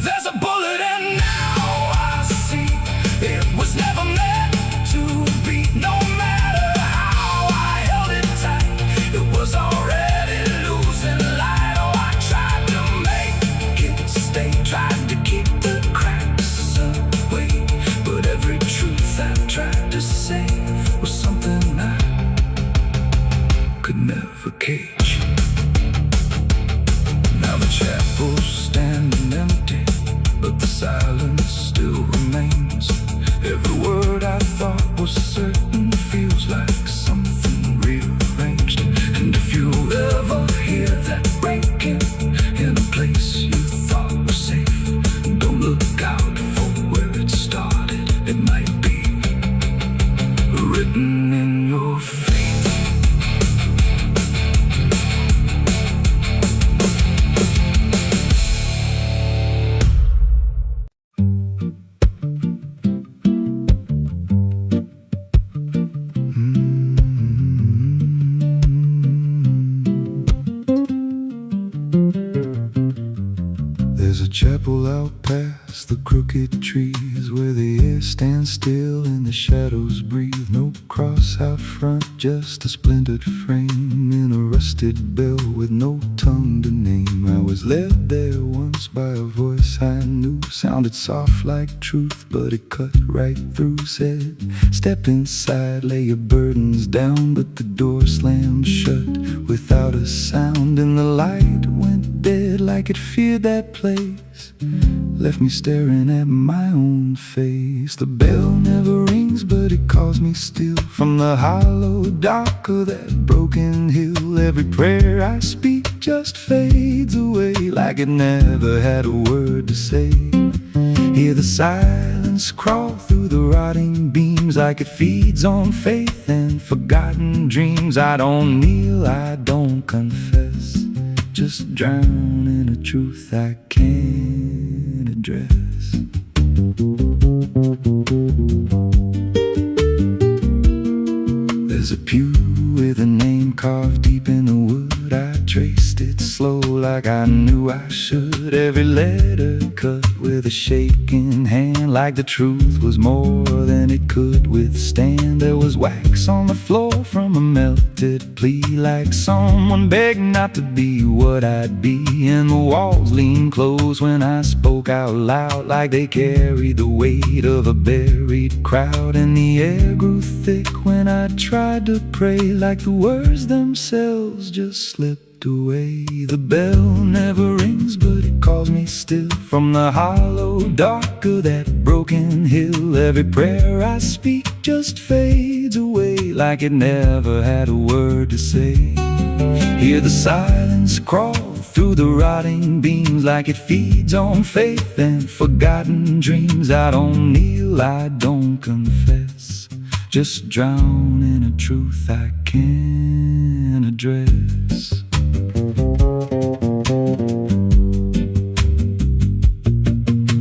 There's a bullet and now I see it was never meant to be. No matter how I held it tight, it was already losing light. Oh, I tried to make it stay, tried to keep the cracks away, but every truth I tried to say was something I could never cage. Now the chapel's standing empty, but the silence still remains. Every word I thought was certain feels like something rearranged. And if you ever hear that breaking in a place you thought was safe, don't look out for where it started. It might be written in your fate. There's a chapel out past the crooked trees, where the air stands still and the shadows breathe. No cross out front, just a splintered frame in a rusted bell with no tongue to name. I was led there once by a voice I knew, sounded soft like truth, but it cut right through. Said, step inside, lay your burdens down, but the door slammed shut without a sound, and the light went dead like it feared that place, left me staring at my own face. The bell never rings, but it calls me still from the hollow dark of that broken hill. Every prayer I speak just fades away, like it never had a word to say. Hear the silence crawl through the rotting beams, like it feeds on faith and forgotten dreams. I don't kneel, I don't confess, just drown in a truth I can't address. There's a pew with a name carved deep in the wood. I traced it slow like I knew I should. Every letter cut with a shaking hand, like the truth was more than it could withstand. There was wax on the floor from a melted plea, like someone begged not to be what I'd be. And the walls leaned close when I spoke out loud, like they carried the weight of a buried crowd. And the air grew thick when I tried to pray, like the words themselves just slipped away. The bell never rings, but it calls me still from the hollow dark of that broken hill. Every prayer I speak just fades away, like it never had a word to say. Hear the silence crawl through the rotting beams, like it feeds on faith and forgotten dreams. I don't kneel, I don't confess, just drown in a truth I can't address.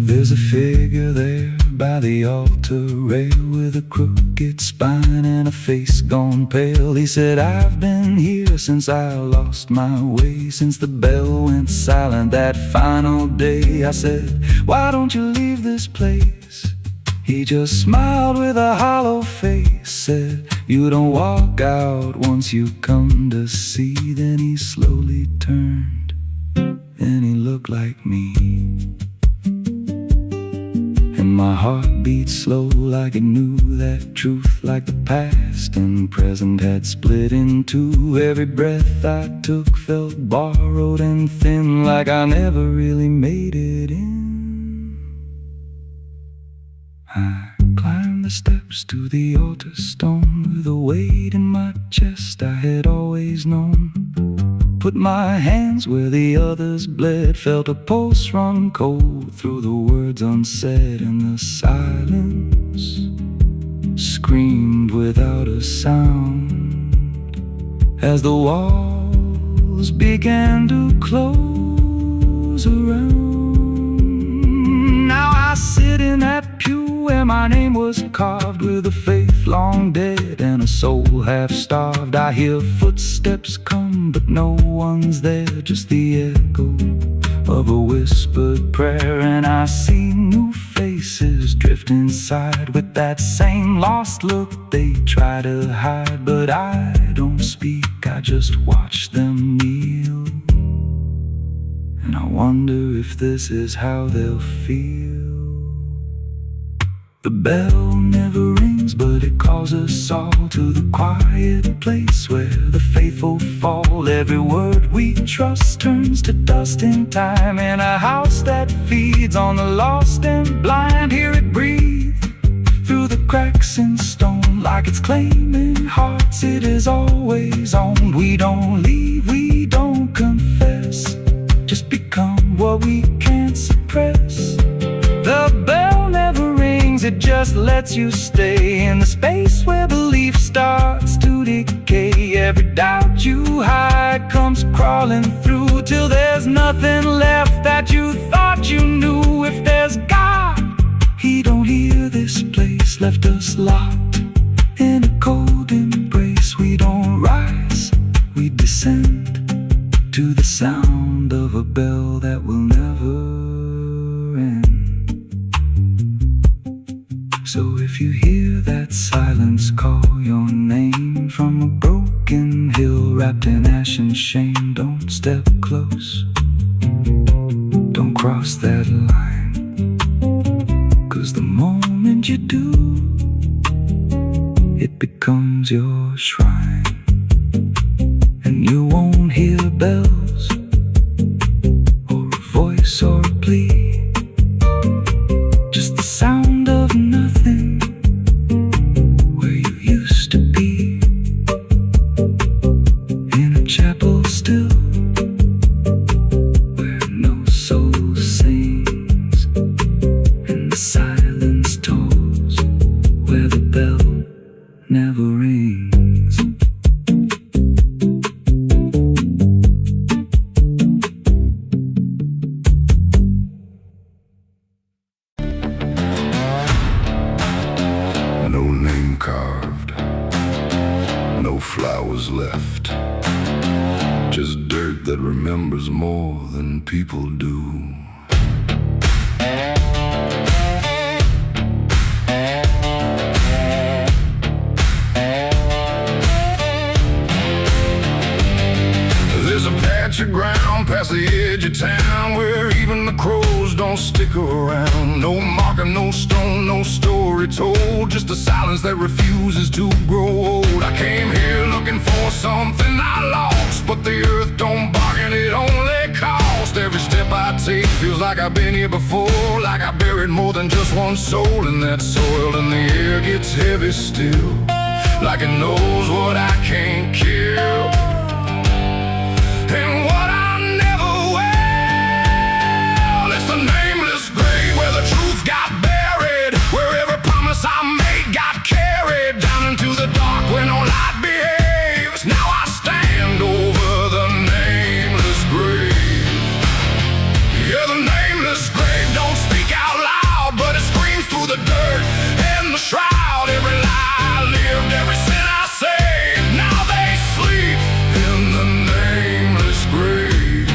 There's a figure there by the altar rail, with a crooked spine and a face gone pale. He said, I've been here since I lost my way, since the bell went silent that final day. I said, why don't you leave this place? He just smiled with a hollow face, said, you don't walk out once you come to see. Then he slowly turned, and he looked like me. And my heart beat slow, like it knew that truth, like the past and present had split in two. Every breath I took felt borrowed and thin, like I never really made it in. I climbed the steps to the altar stone, with a weight in my chest I had always known. Put my hands where the others bled, felt a pulse run cold through the words unsaid. And the silence screamed without a sound as the walls began to close around. Now I sit in that pew where my name was carved, with a faith long dead and a soul half starved. I hear footsteps come, but no one's there, just the echo of a whispered prayer. And I see new faces drift inside, with that same lost look they try to hide. But I don't speak, I just watch them kneel, and I wonder if this is how they'll feel. The bell never rings, but it calls us all to the quiet place where the faithful fall. Every word we trust turns to dust in time, in a house that feeds on the lost and blind. Hear it breathe through the cracks in stone, like it's claiming hearts it is always owned. We don't leave, we don't confess, just become what we can't suppress. The bell never rings, it just lets you stay in the space where belief starts to decay. Every doubt you hide comes crawling through, till there's nothing left that you thought you knew. If there's God, He don't hear this place, left us locked in a cold embrace. We don't rise, we descend to the sound of a bell that will never end. So if you hear that silence call your name from a broken hill wrapped in ash and shame, don't step close, don't cross that line, 'cause the moment you do, it becomes your shrine. And you won't hear bells or a voice or a plea, just the sound of nothing where you used to be, in a chapel still where no soul sings, and the silence tolls where the bell never rings. No name carved, no flowers left, just dirt that remembers more than people do. rigid town where even the crows don't stick around. No marker, no stone, no story told, just a silence that refuses to grow old. I came here looking for something I lost, but the earth don't bargain, it only costs. Every step I take feels like I've been here before, like I buried more than just one soul in that soil. And the air gets heavy still, like it knows what I can't kill, and what I never will. It's a nameless grave where the truth got buried, where every promise I made got carried down into the dark where no light behaves. Now I stand over the nameless grave. Yeah, the nameless grave don't speak out loud, but it screams through the dirt and the shroud. Every lie I lived, every sin I saved, now they sleep in the nameless grave.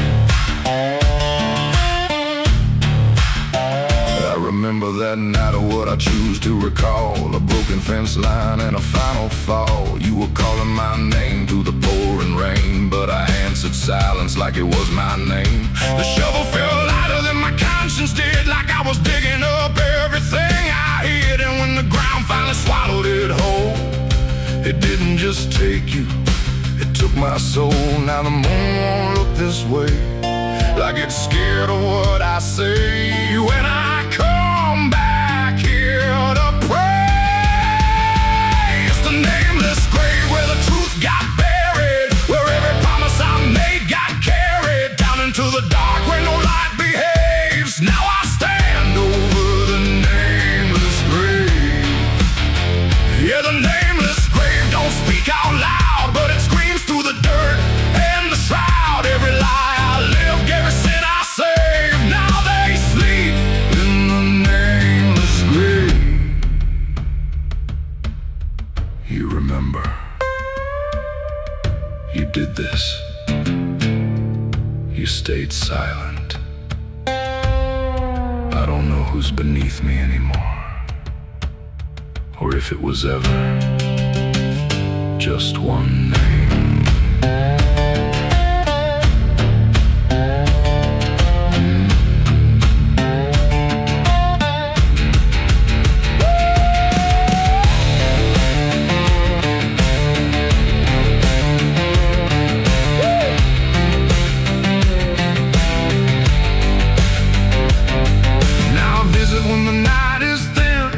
I remember that night of what I choose to recall, a broken fence line and a final fall. You were calling my name through the pouring rain, but I answered silence like it was my name. The shovel felt lighter than my conscience did, like I was digging up everything I hid. And when the ground finally swallowed it whole, it didn't just take you, it took my soul. Now the moon won't look this way, like it's scared of what I say when I come back here to pray. It's the nameless grave where the truth got buried, where every promise I made got carried down into the dark where no light behaves. Now I stand over the nameless grave. Yeah, the nameless grave don't speak out loud, but it screams through the dirt and the shroud. Every lie I lived, every sin I saved, now they sleep in the nameless grave. You remember, you did this. You stayed silent. I don't know who's beneath me anymore, or if it was ever just one name. Now I visit when the night is thin,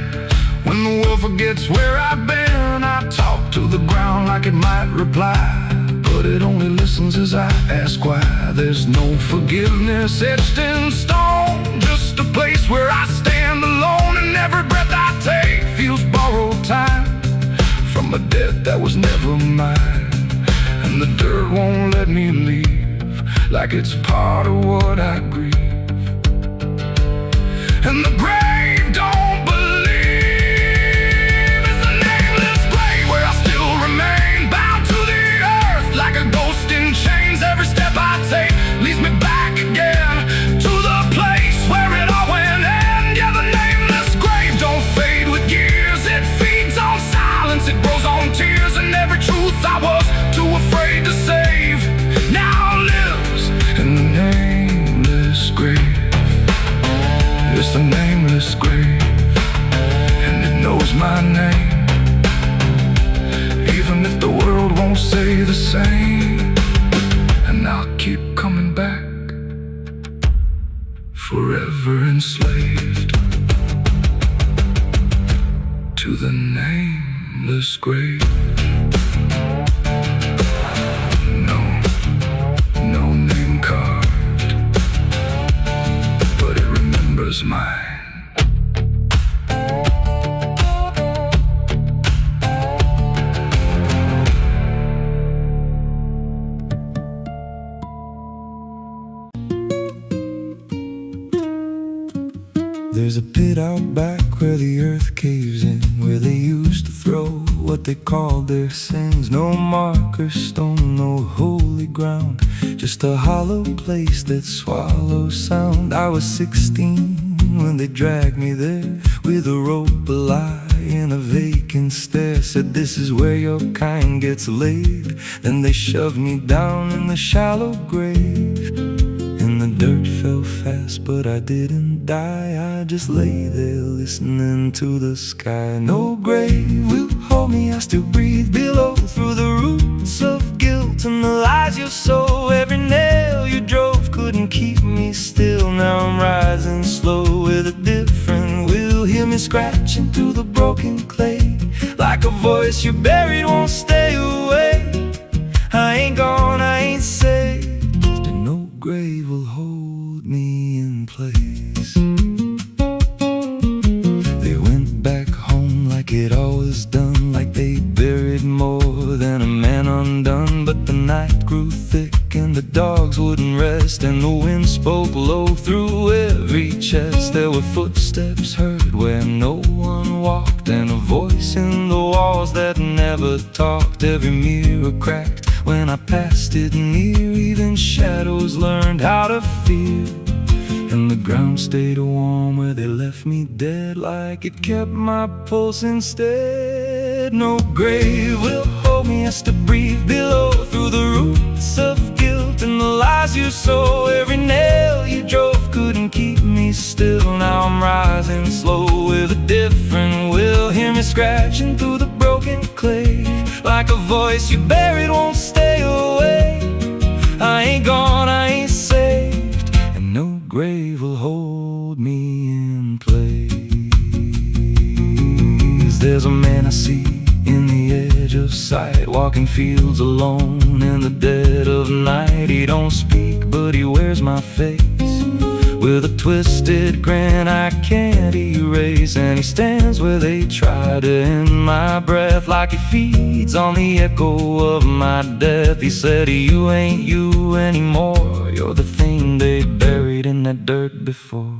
when the world forgets where I've been. I talk to the ground like it might reply, but it only listens as I ask why. There's no forgiveness etched in stone, just a place where I stand alone, and every breath I take feels borrowed time from a debt that was never mine. And the dirt won't let me leave, like it's part of what I grieve. And the grave don't believe. It's the nameless grave where I still remain, bound to the earth like a ghost in chains. Every step I take leads me back again to the place where it all went end. Yeah, the nameless grave don't fade with years, it feeds on silence, it grows on tears. And every truth I was too afraid to save now lives in the nameless grave. It's the nameless grave, and it knows my name, even if the world won't say the same. And I'll keep coming back, forever enslaved to the nameless grave. No name carved, but it remembers mine. There's a pit out back where the earth caves in, where they used to throw what they called their sins. No marker stone, no holy ground, just a hollow place that swallows sound. I was 16 when they dragged me there, with a rope, a lie, and a vacant stare. Said this is where your kind gets laid. Then they shoved me down in the shallow grave, in the dirt fell fast, but I didn't die. I just lay there listening to the sky. No grave will hold me, I still breathe below. Through the roots of guilt and the lies you sow, every nail you drove couldn't keep me still. Now I'm rising slow with a different will. Hear me scratching through the broken clay, like a voice you buried won't stay away. I ain't gone, I ain't saved, and no grave will hold me in place. They went back home like it always done, like they buried more than a man undone. But the night grew thick and the dogs wouldn't rest, and the wind spoke low through every chest. There were footsteps heard where no one walked, and a voice in the walls that never talked. Every mirror cracked when I passed it near, even shadows learned how to fear. And the ground stayed warm where they left me dead, like it kept my pulse instead. No grave will hold me, I still breathe below. Through the roots of guilt and the lies you sow, every nail you drove couldn't keep me still. Now I'm rising slow with a different will. Hear me scratching through the broken clay, like a voice you buried won't stay away. I ain't gone, I ain't saved, and no grave will hold me in place. There's a man I see in the edge of sight, walking fields alone in the dead of night. He don't speak, but he wears my face with a twisted grin I can't erase. And he stands where they try to end my breath, like he feeds on the echo of my death. He said, you ain't you anymore, you're the thing they buried in that dirt before.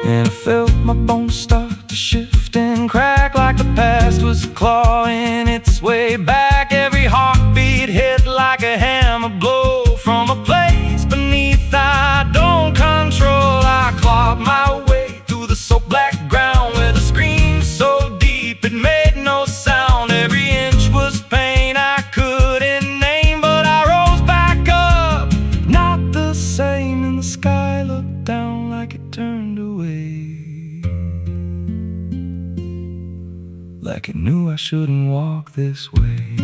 And I felt my bones start to shift and crack, like the past was clawing its way back. Every heartbeat hit like a hammer blow from a place beneath I don't control. I clawed my way through the soap black ground with a scream so deep it made no sound. Every inch was pain I couldn't name, but I rose back up, not the same. And the sky looked down like it turned away, like it knew I shouldn't walk this way.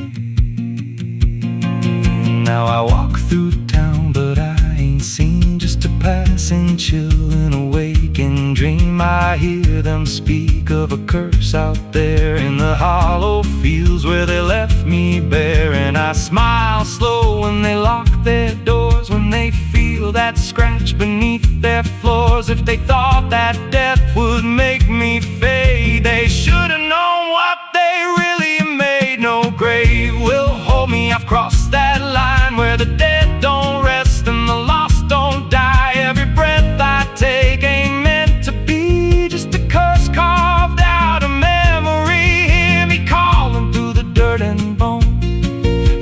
Now I walk through town, but I ain't seen, just a passing chill in a waking dream. I hear them speak of a curse out there in the hollow fields where they left me bare. And I smile slow when they lock their doors, when they feel that scratch beneath their floors. If they thought that death would make me fade, they should have known what they really made. No grave will hold me, I've crossed that line where the dead don't rest and the lost don't die. Every breath I take ain't meant to be, just a curse carved out of memory. Hear me calling through the dirt and bone,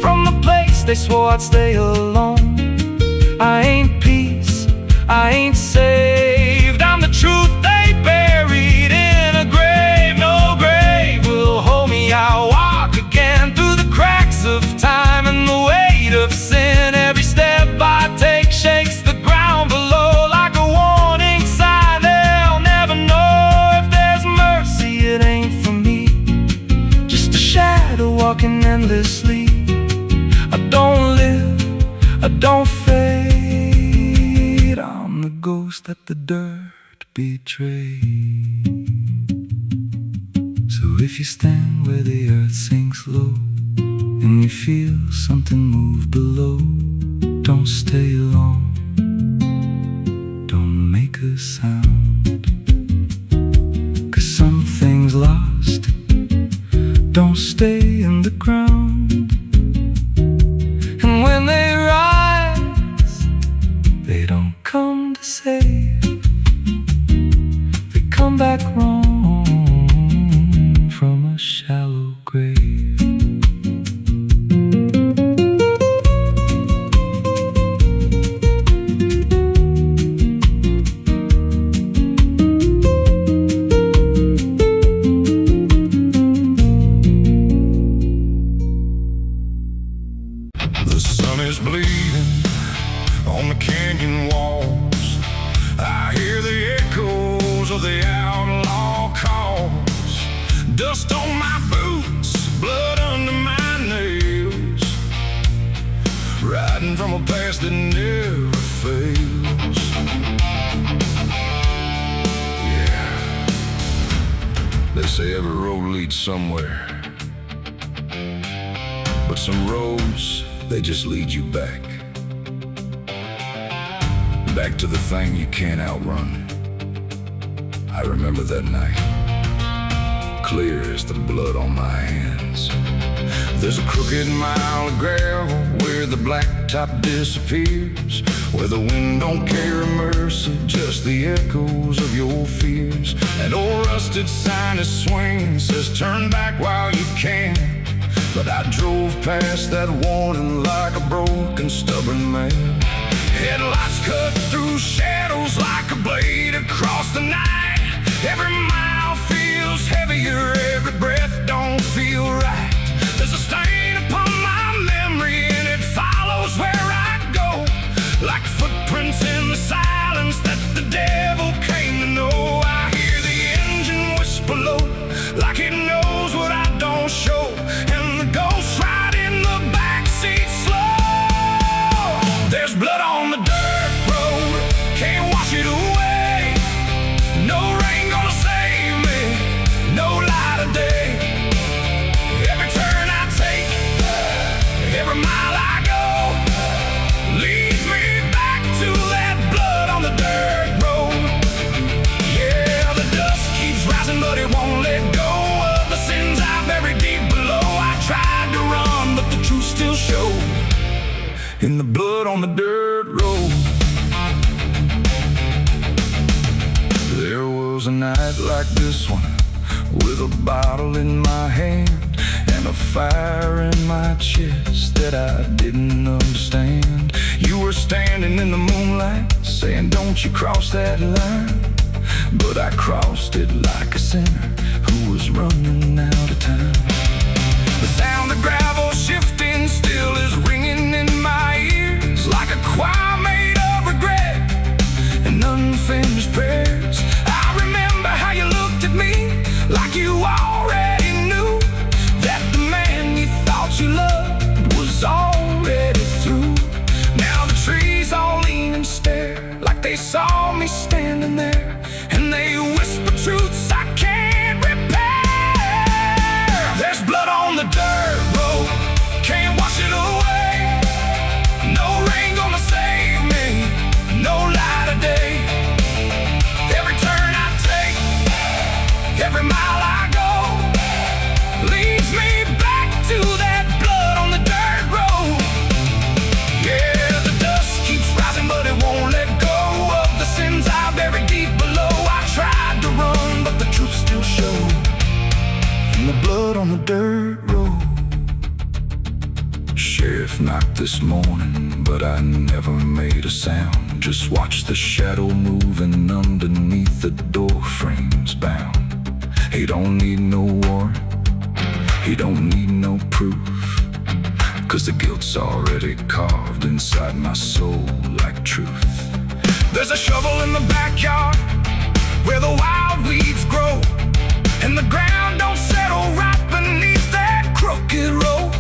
from the place they swore I'd stay alone. I ain't peace, I ain't saved, I'm the truth they buried in a grave. No grave will hold me, I'll walk again through the cracks of time and the weight of sin. Every step I take shakes the ground below like a warning sign. They'll never know if there's mercy, it ain't for me, just a shadow walking endlessly. I don't live, I don't fade, I'm the ghost that the dirt betrayed. So if you stand where the earth sinks low and you feel something move below, don't stay long, don't make a sound, 'cause something's lost, don't stay in the ground. And when they rise, they don't come to save, they come back wrong from a shallow grave. The sun is bleeding on the canyon wall. on my boots, blood under my nails, riding from a past that never fails. Yeah, they say every road leads somewhere, but some roads, they just lead you back to the thing you can't outrun. I remember that night, clear as the blood on my hands. There's a crooked mile of gravel where the blacktop disappears, where the wind don't carry mercy, just the echoes of your fears. An old rusted sign is swinging, says turn back while you can. But I drove past that warning like a broken, stubborn man. Headlights cut through shadows like a blade across the night. Every mile feels heavier, every breath don't feel right. There's a stain upon my memory and it follows where I go, like footprints in the silence that the devil came to know. I hear the engine whisper low, like it knows what I don't show, and the ghost ride in the backseat slow. There's blood on the dirt road, can't wash it away. No rain gonna save me, no light of day. Every turn I take, every mile I go, leads me back to that blood on the dirt road. Yeah, the dust keeps rising, but it won't let go of the sins I buried deep below. I tried to run, but the truth still showed in the blood on the dirt road. There was a night like this one, with a bottle in my hand and a fire in my chest that I didn't understand. You were standing in the moonlight, saying don't you cross that line. But I crossed it like a sinner who was running out of time. The sound of gravel shifting still is ringing in my ears, like a choir made of regret and unfinished prayers. I remember how you looked at me like you already knew that the man you thought you loved was already through. Now the trees all lean and stare like they saw me standing there, and they whisper truths I can't repair. There's blood on the dirt road, can't wash it away. No rain gonna save me, no light of day. Every turn I take, every mile I go, leads me back to that blood on the dirt road. Yeah, the dust keeps rising, but it won't let go of the sins I buried deep below. I tried to run, but the truth still showed in the blood on the dirt road. Sheriff knocked this morning, but I never made a sound. Just watched the shadow moving underneath the door frames bound. He don't need no warrant, he don't need no proof, 'cause the guilt's already carved inside my soul like truth. There's a shovel in the backyard where the wild weeds grow, and the ground don't settle right beneath that crooked road.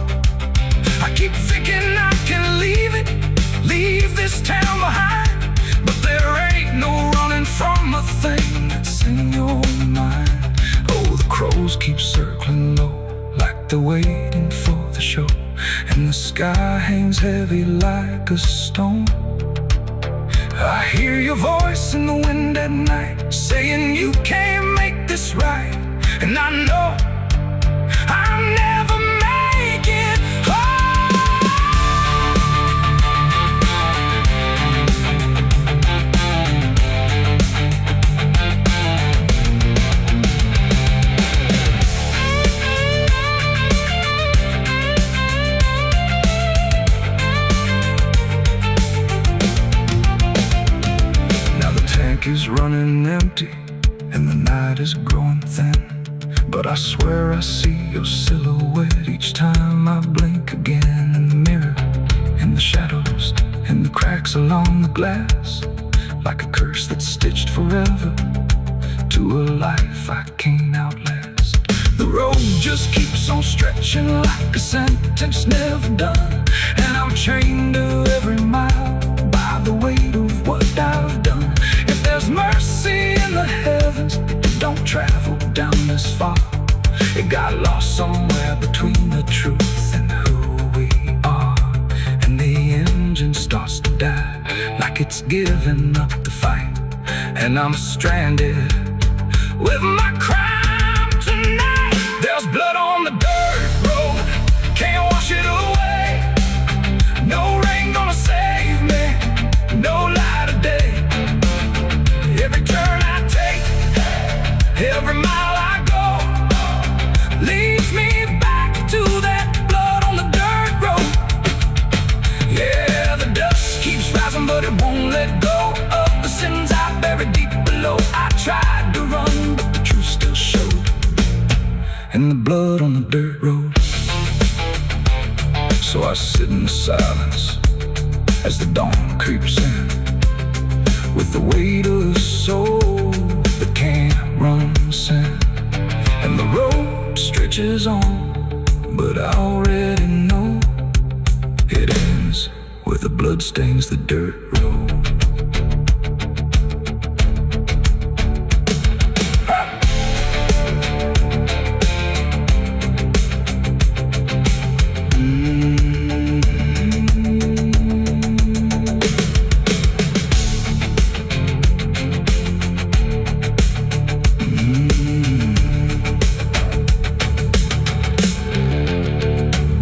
I keep thinking I can leave this town behind, but there ain't no running from a thing that's in your mind. Oh, the crows keep circling low like they're waiting for the show, and the sky hangs heavy like a stone. I hear your voice in the wind at night, saying you can't make this right, and I know I'll never make it home. Is running empty and the night is growing thin, but I swear I see your silhouette each time I blink again. In the mirror, in the shadows, in the cracks along the glass, like a curse that's stitched forever to a life I can't outlast. The road just keeps on stretching like a sentence never done. And I'm chained to every mile by the weight of what I've done. If there's mercy in the heavens, it don't travel down this far. It got lost somewhere between the truth and who we are. And the engine starts to die, like it's giving up the fight. And I'm stranded with my crime tonight. There's blood on the dirt road, can't wash it away. No rain gonna save me, no light of day. Every turn I take, every mile I go, leads me back to that blood on the dirt road. Yeah, the dust keeps rising, but it won't let go of the sins I buried deep below. I tried to run, but the truth still showed, and the blood on the dirt road. So I sit in the silence as the dawn creeps in, with the weight of a soul that can't run sin. And the road stretches on, but I already know it ends where the blood stains the dirt road.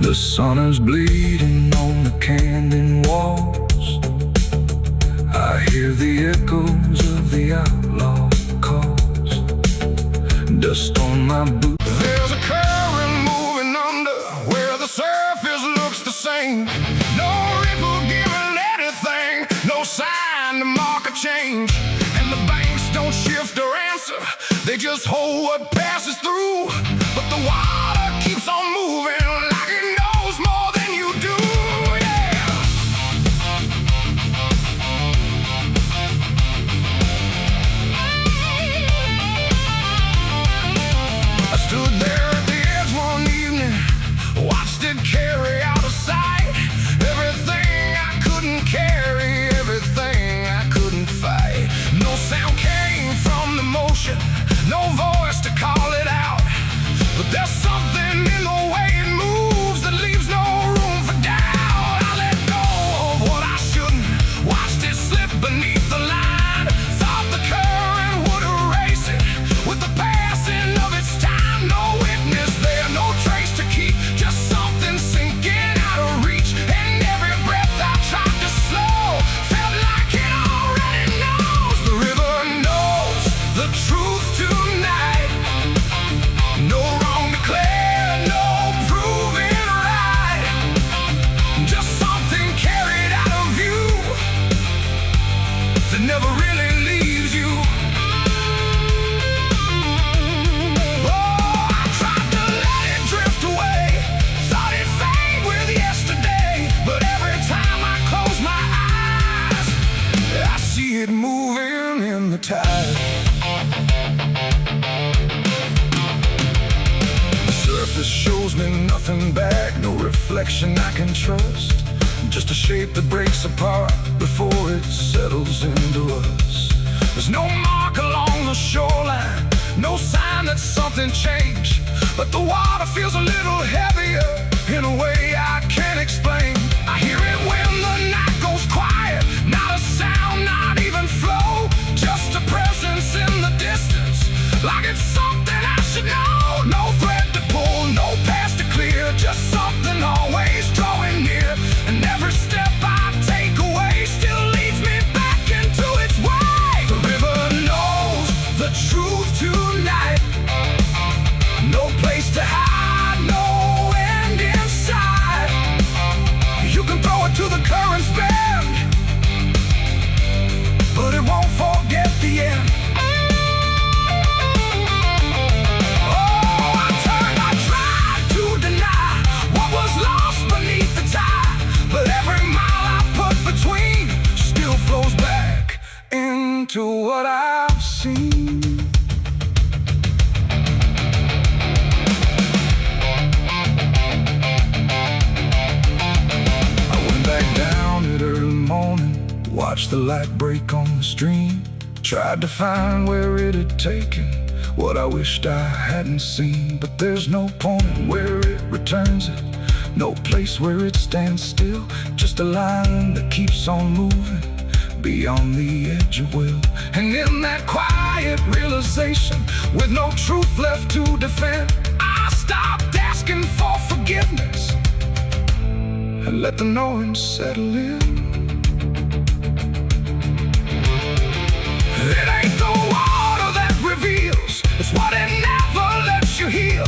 The sun is bleeding on the canyon walls. I hear the echoes of the outlaw calls. Dust on my boots. There's a current moving under where the surface looks the same. No ripple giving anything, no sign to mark a change. And the banks don't shift or answer, they just hold what passes through. But the water keeps on moving like it knows more than you do, yeah. I stood there at the edge one evening, watched it carry out of sight. Everything I couldn't carry, everything I couldn't fight. No sound came from the motion, no voice to call it out. But there's something in the way it moves that leaves no room for doubt. I let go of what I shouldn't, watched it slip beneath the line. Thought the current would erase it with the passing of its time. No witness there, no trace to keep, just something sinking out of reach. And every breath I tried to slow felt like it already knows. The river knows the truth tonight. No wrong declared, no proving right. Just something carried out of view that never really leaves you. Oh, I tried to let it drift away, thought it'd fade with yesterday. But every time I close my eyes, I see it moving in the tide. Surface shows me nothing back, no reflection I can trust. Just a shape that breaks apart before it settles into us. There's no mark along the shoreline, no sign that something changed. But the water feels a little heavier in a way I can't explain. I hear it when the night goes quiet, not a sound, not even flow, just a presence in the distance, like it's something I should know. No thread to pull, no path to clear, just something always drawing near. And every step I take away still leads me back into its way. The river knows the truth tonight. No place to hide, no end in sight. the light break on the stream. Tried to find where it had taken what I wished I hadn't seen. But there's no point where it returns it, no place where it stands still. Just a line that keeps on moving beyond the edge of will. And in that quiet realization, with no truth left to defend, I stopped asking for forgiveness and let the knowing settle in. It ain't the water that reveals, it's what it never lets you heal.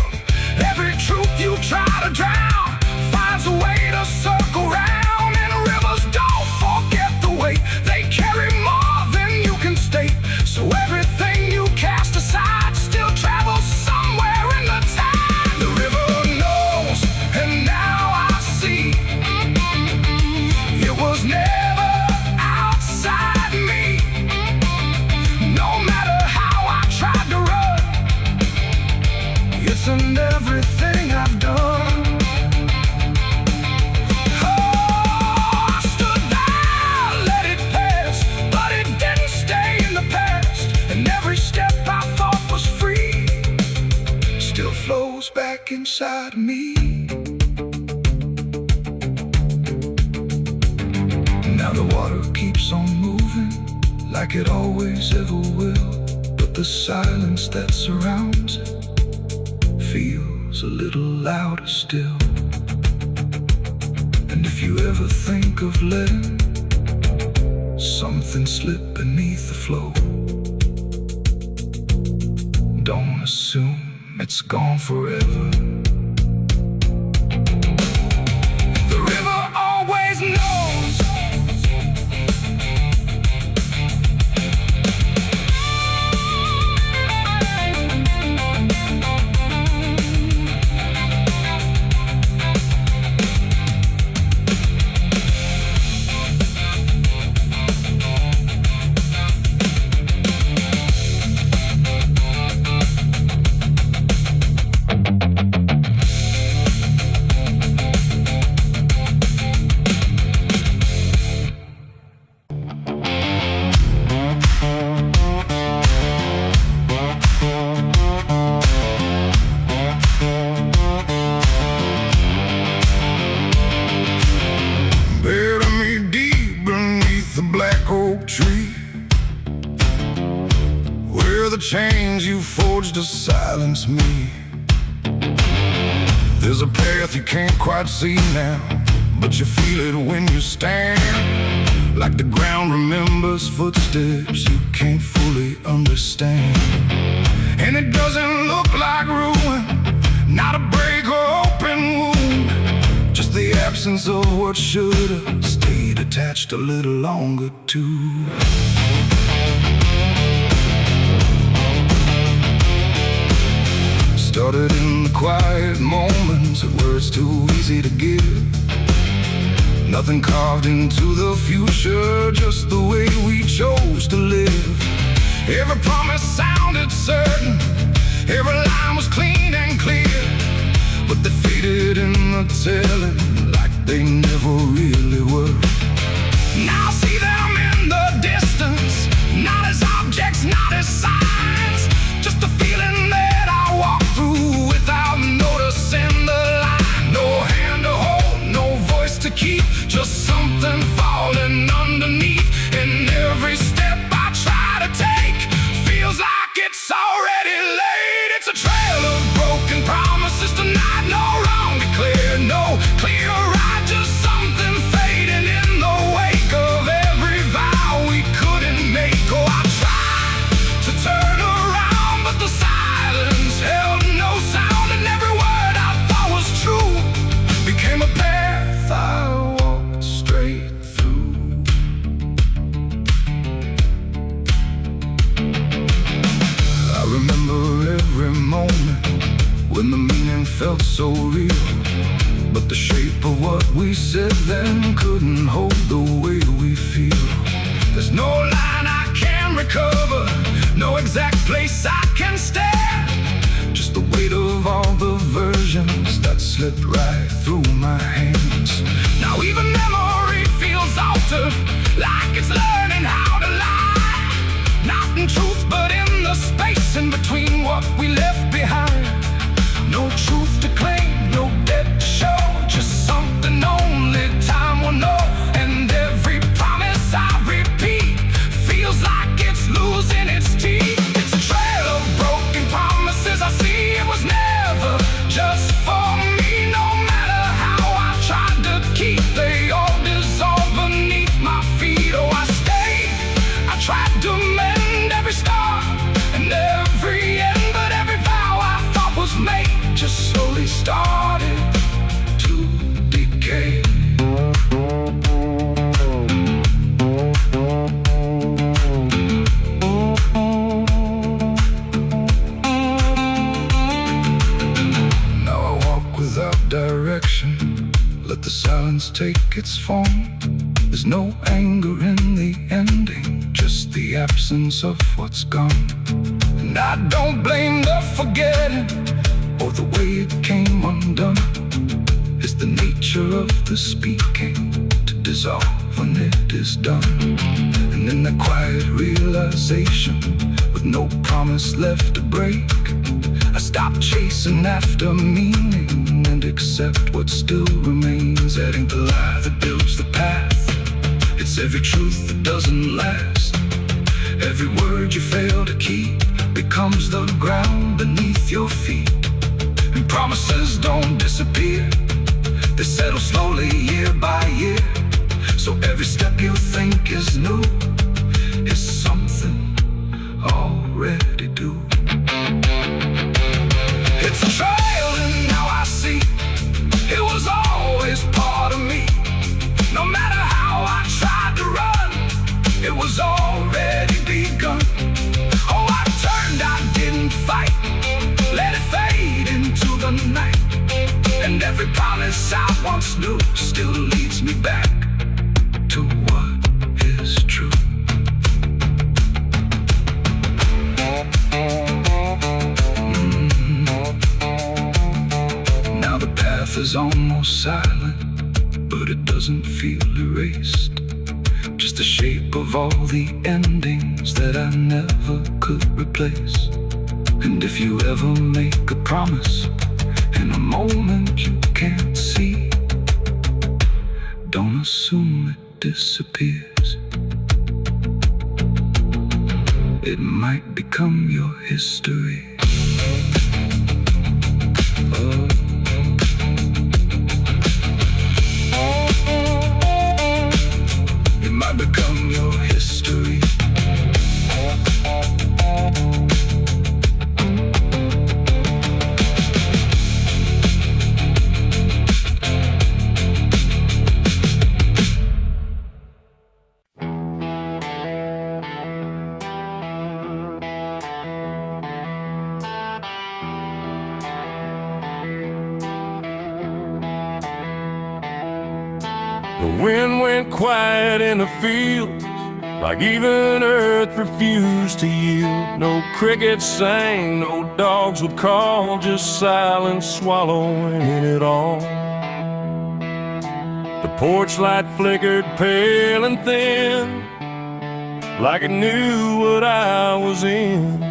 Every truth you try to drown finds a way to circle round. And rivers don't forget the weight, they carry more than you can state. So everything you cast aside still travels somewhere in the tide. The river knows, and now I see, it was never outside me. No matter how I tried to run, it's in everything I've done. Flows back inside me. Now the water keeps on moving like it always ever will. But the silence that surrounds it feels a little louder still. And if you ever think of letting something slip beneath the flow, don't assume it's gone forever. The river always knows. Tree, where the chains you forged to silence me. There's a path you can't quite see now, but you feel it when you stand. Like the ground remembers footsteps you can't fully understand. And it doesn't look like ruin, not a break or open wound, just the absence of what should have stayed attached a little longer too. Started in the quiet moments where it's too easy to give. Nothing carved into the future, just the way we chose to live. Every promise sounded certain, every line was clean and clear, but they faded in the telling like they never really were. Now I see them in the distance, not as objects, not as signs, just a feeling that I walk through without noticing the line. No hand to hold, no voice to keep, just something falling underneath. And every step I try to take feels like it's already late. It's a trail of broken promises tonight, no wrong declared, no clear right, just something fading in the wake of every vow we couldn't make. Oh, I tried to turn around, but the silence held no sound, and every word I thought was true became a path I walked straight through. I remember every moment when the meaning felt so real, but the shape of what we said then couldn't hold the way we feel. There's no line I can recover, no exact place I can stand, just the weight of all the versions that slipped right through my hands. Now even memory feels altered, like it's learning learning how to lie, not in truth but in the space in between what we left behind. No truth to claim, no debt to show, just something only time will know. And every promise I repeat feels like it's losing its teeth. It's a trail of broken promises I see. It was never just for me. No matter how I tried to keep, they all dissolve beneath my feet. Oh, I stayed, I tried to mend every star and every end, but every vow I thought was made just slowly started to decay. Now I walk without direction, let the silence take its form. There's no anger in the ending, just the absence of what's gone. And I don't blame the forgetting or the way it came undone. It's the nature of the speaking to dissolve when it is done. And in the quiet realization, with no promise left to break, I stop chasing after meaning and accept what still remains. Adding the lie that builds the path, it's every truth that doesn't last. Every word you fail to keep becomes the ground beneath your feet. And promises don't disappear, they settle slowly year by year. So every step you think is new is something already due. It's a trail and now I see it was always part of me. No matter how I tried to run, it was already begun. Oh, I turned, I didn't fight, let it fade into the night. And every promise I once knew still leads me back to what is true. Now the path is almost silent, but it doesn't feel erased. Just the shape of all the endings that I never could replace. And if you ever make a promise in a moment you can't see, don't assume it disappears. It might become your history. Oh. It might become your history. The wind went quiet in the fields, like even earth refused to yield. No crickets sang, no dogs would call, just silence swallowing it all. The porch light flickered pale and thin, like it knew what I was in.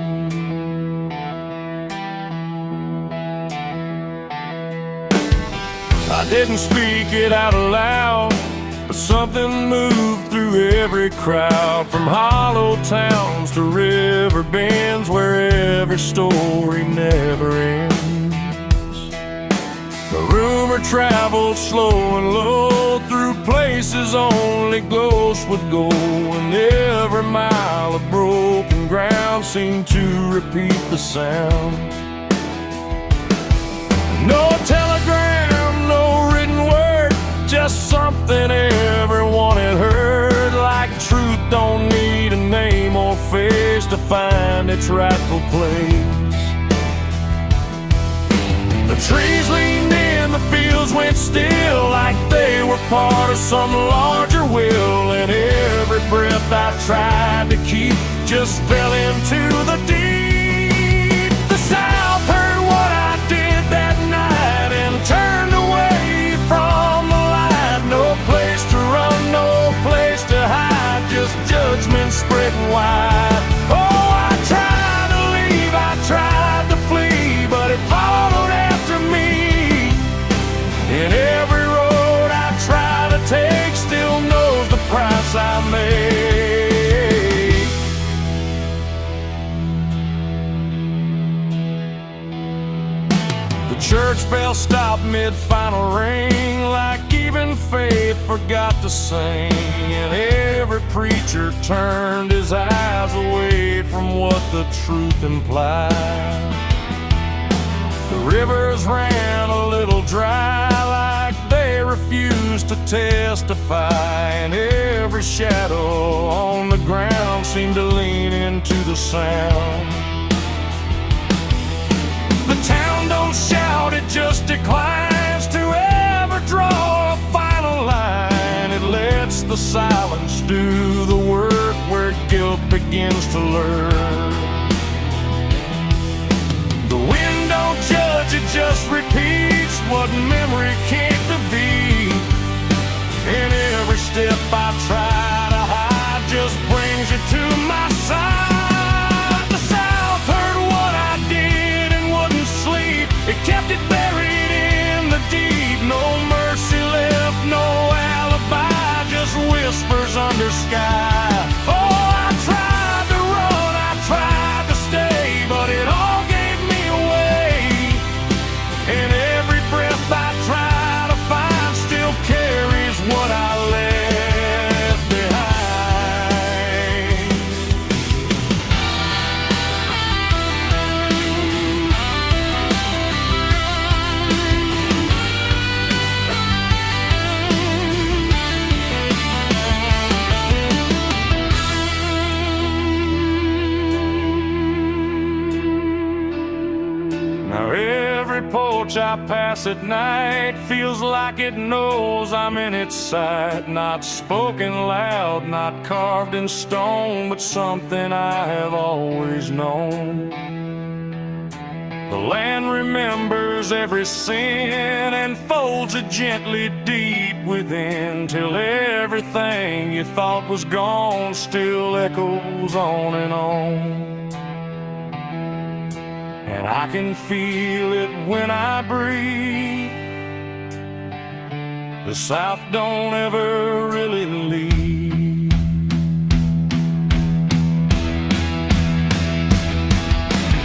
I didn't speak it out loud, but something moved through every crowd. From hollow towns to river bends, where every story never ends. The rumor traveled slow and low through places only ghosts would go, and every mile of broken ground seemed to repeat the sound. No telegram, no written word, just something everyone had heard. Like truth don't need a name or face to find its rightful place. The trees leaned in, the fields went still, like they were part of some larger will. And every breath I tried to keep just fell into the deep. The South heard what I did that night and turned away from the light. No place to run, no place to hide, just judgment make. The church bell stopped mid-final ring, like even faith forgot to sing, and every preacher turned his eyes away from what the truth implied. The rivers ran a little dry, like they refused to testify, and every shadow on the ground seemed to lean into the sound. The town don't shout, it just declines to ever draw a final line. It lets the silence do the work where guilt begins to lurk. The wind don't judge, it just repeats what memory can't be. And every step I try to hide just brings you to my side. The South heard what I did and wouldn't sleep. It kept it buried in the deep. No mercy left, no alibi, just whispers under sky. Oh, I tried to run, I tried to stay, but it all gave me away. And every breath I try to find still carries what I left behind. Now every porch I pass at night feels like it knows I'm in its sight. Not spoken loud, not carved in stone, but something I have always known. The land remembers every sin and folds it gently deep within, till everything you thought was gone still echoes on and on. And I can feel it when I breathe. The South don't ever really leave.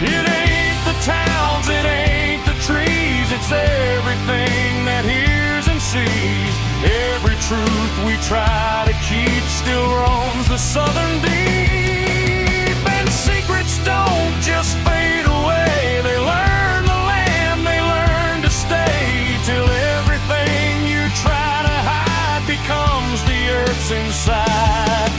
It ain't the towns, it ain't the trees, it's everything that hears and sees. Every truth we try to keep still roams the southern deep. And secrets don't just fade away, they learn the land, they learn to stay, till everything you try to hide becomes the earth's inside.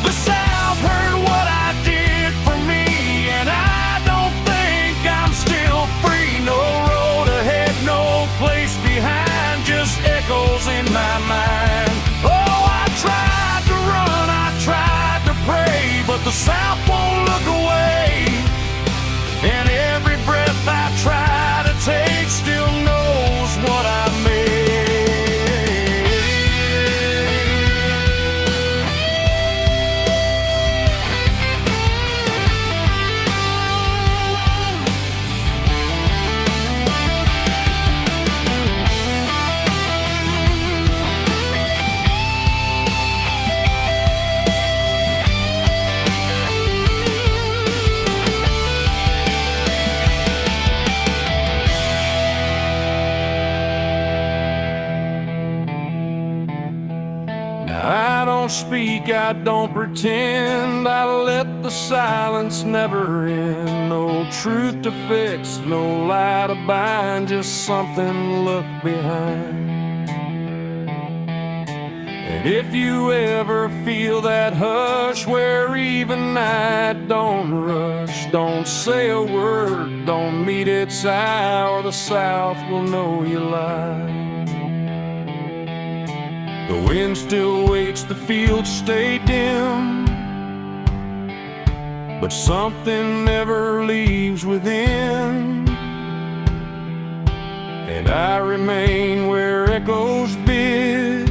The South heard what I did for me, and I don't think I'm still free. No road ahead, no place behind, just echoes in my mind. Oh, I tried to run, I tried to pray, but the South won't look away. And every breath I try to take still knows what I made. I don't speak, I don't pretend, I let the silence never end. No truth to fix, no lie to bind, just something left behind. And if you ever feel that hush where even night don't rush, don't say a word, don't meet its eye, or the South will know you lied. The wind still waits, the fields stay dim, but something never leaves within. And I remain where echoes bid.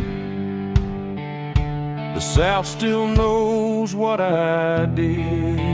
The South still knows what I did.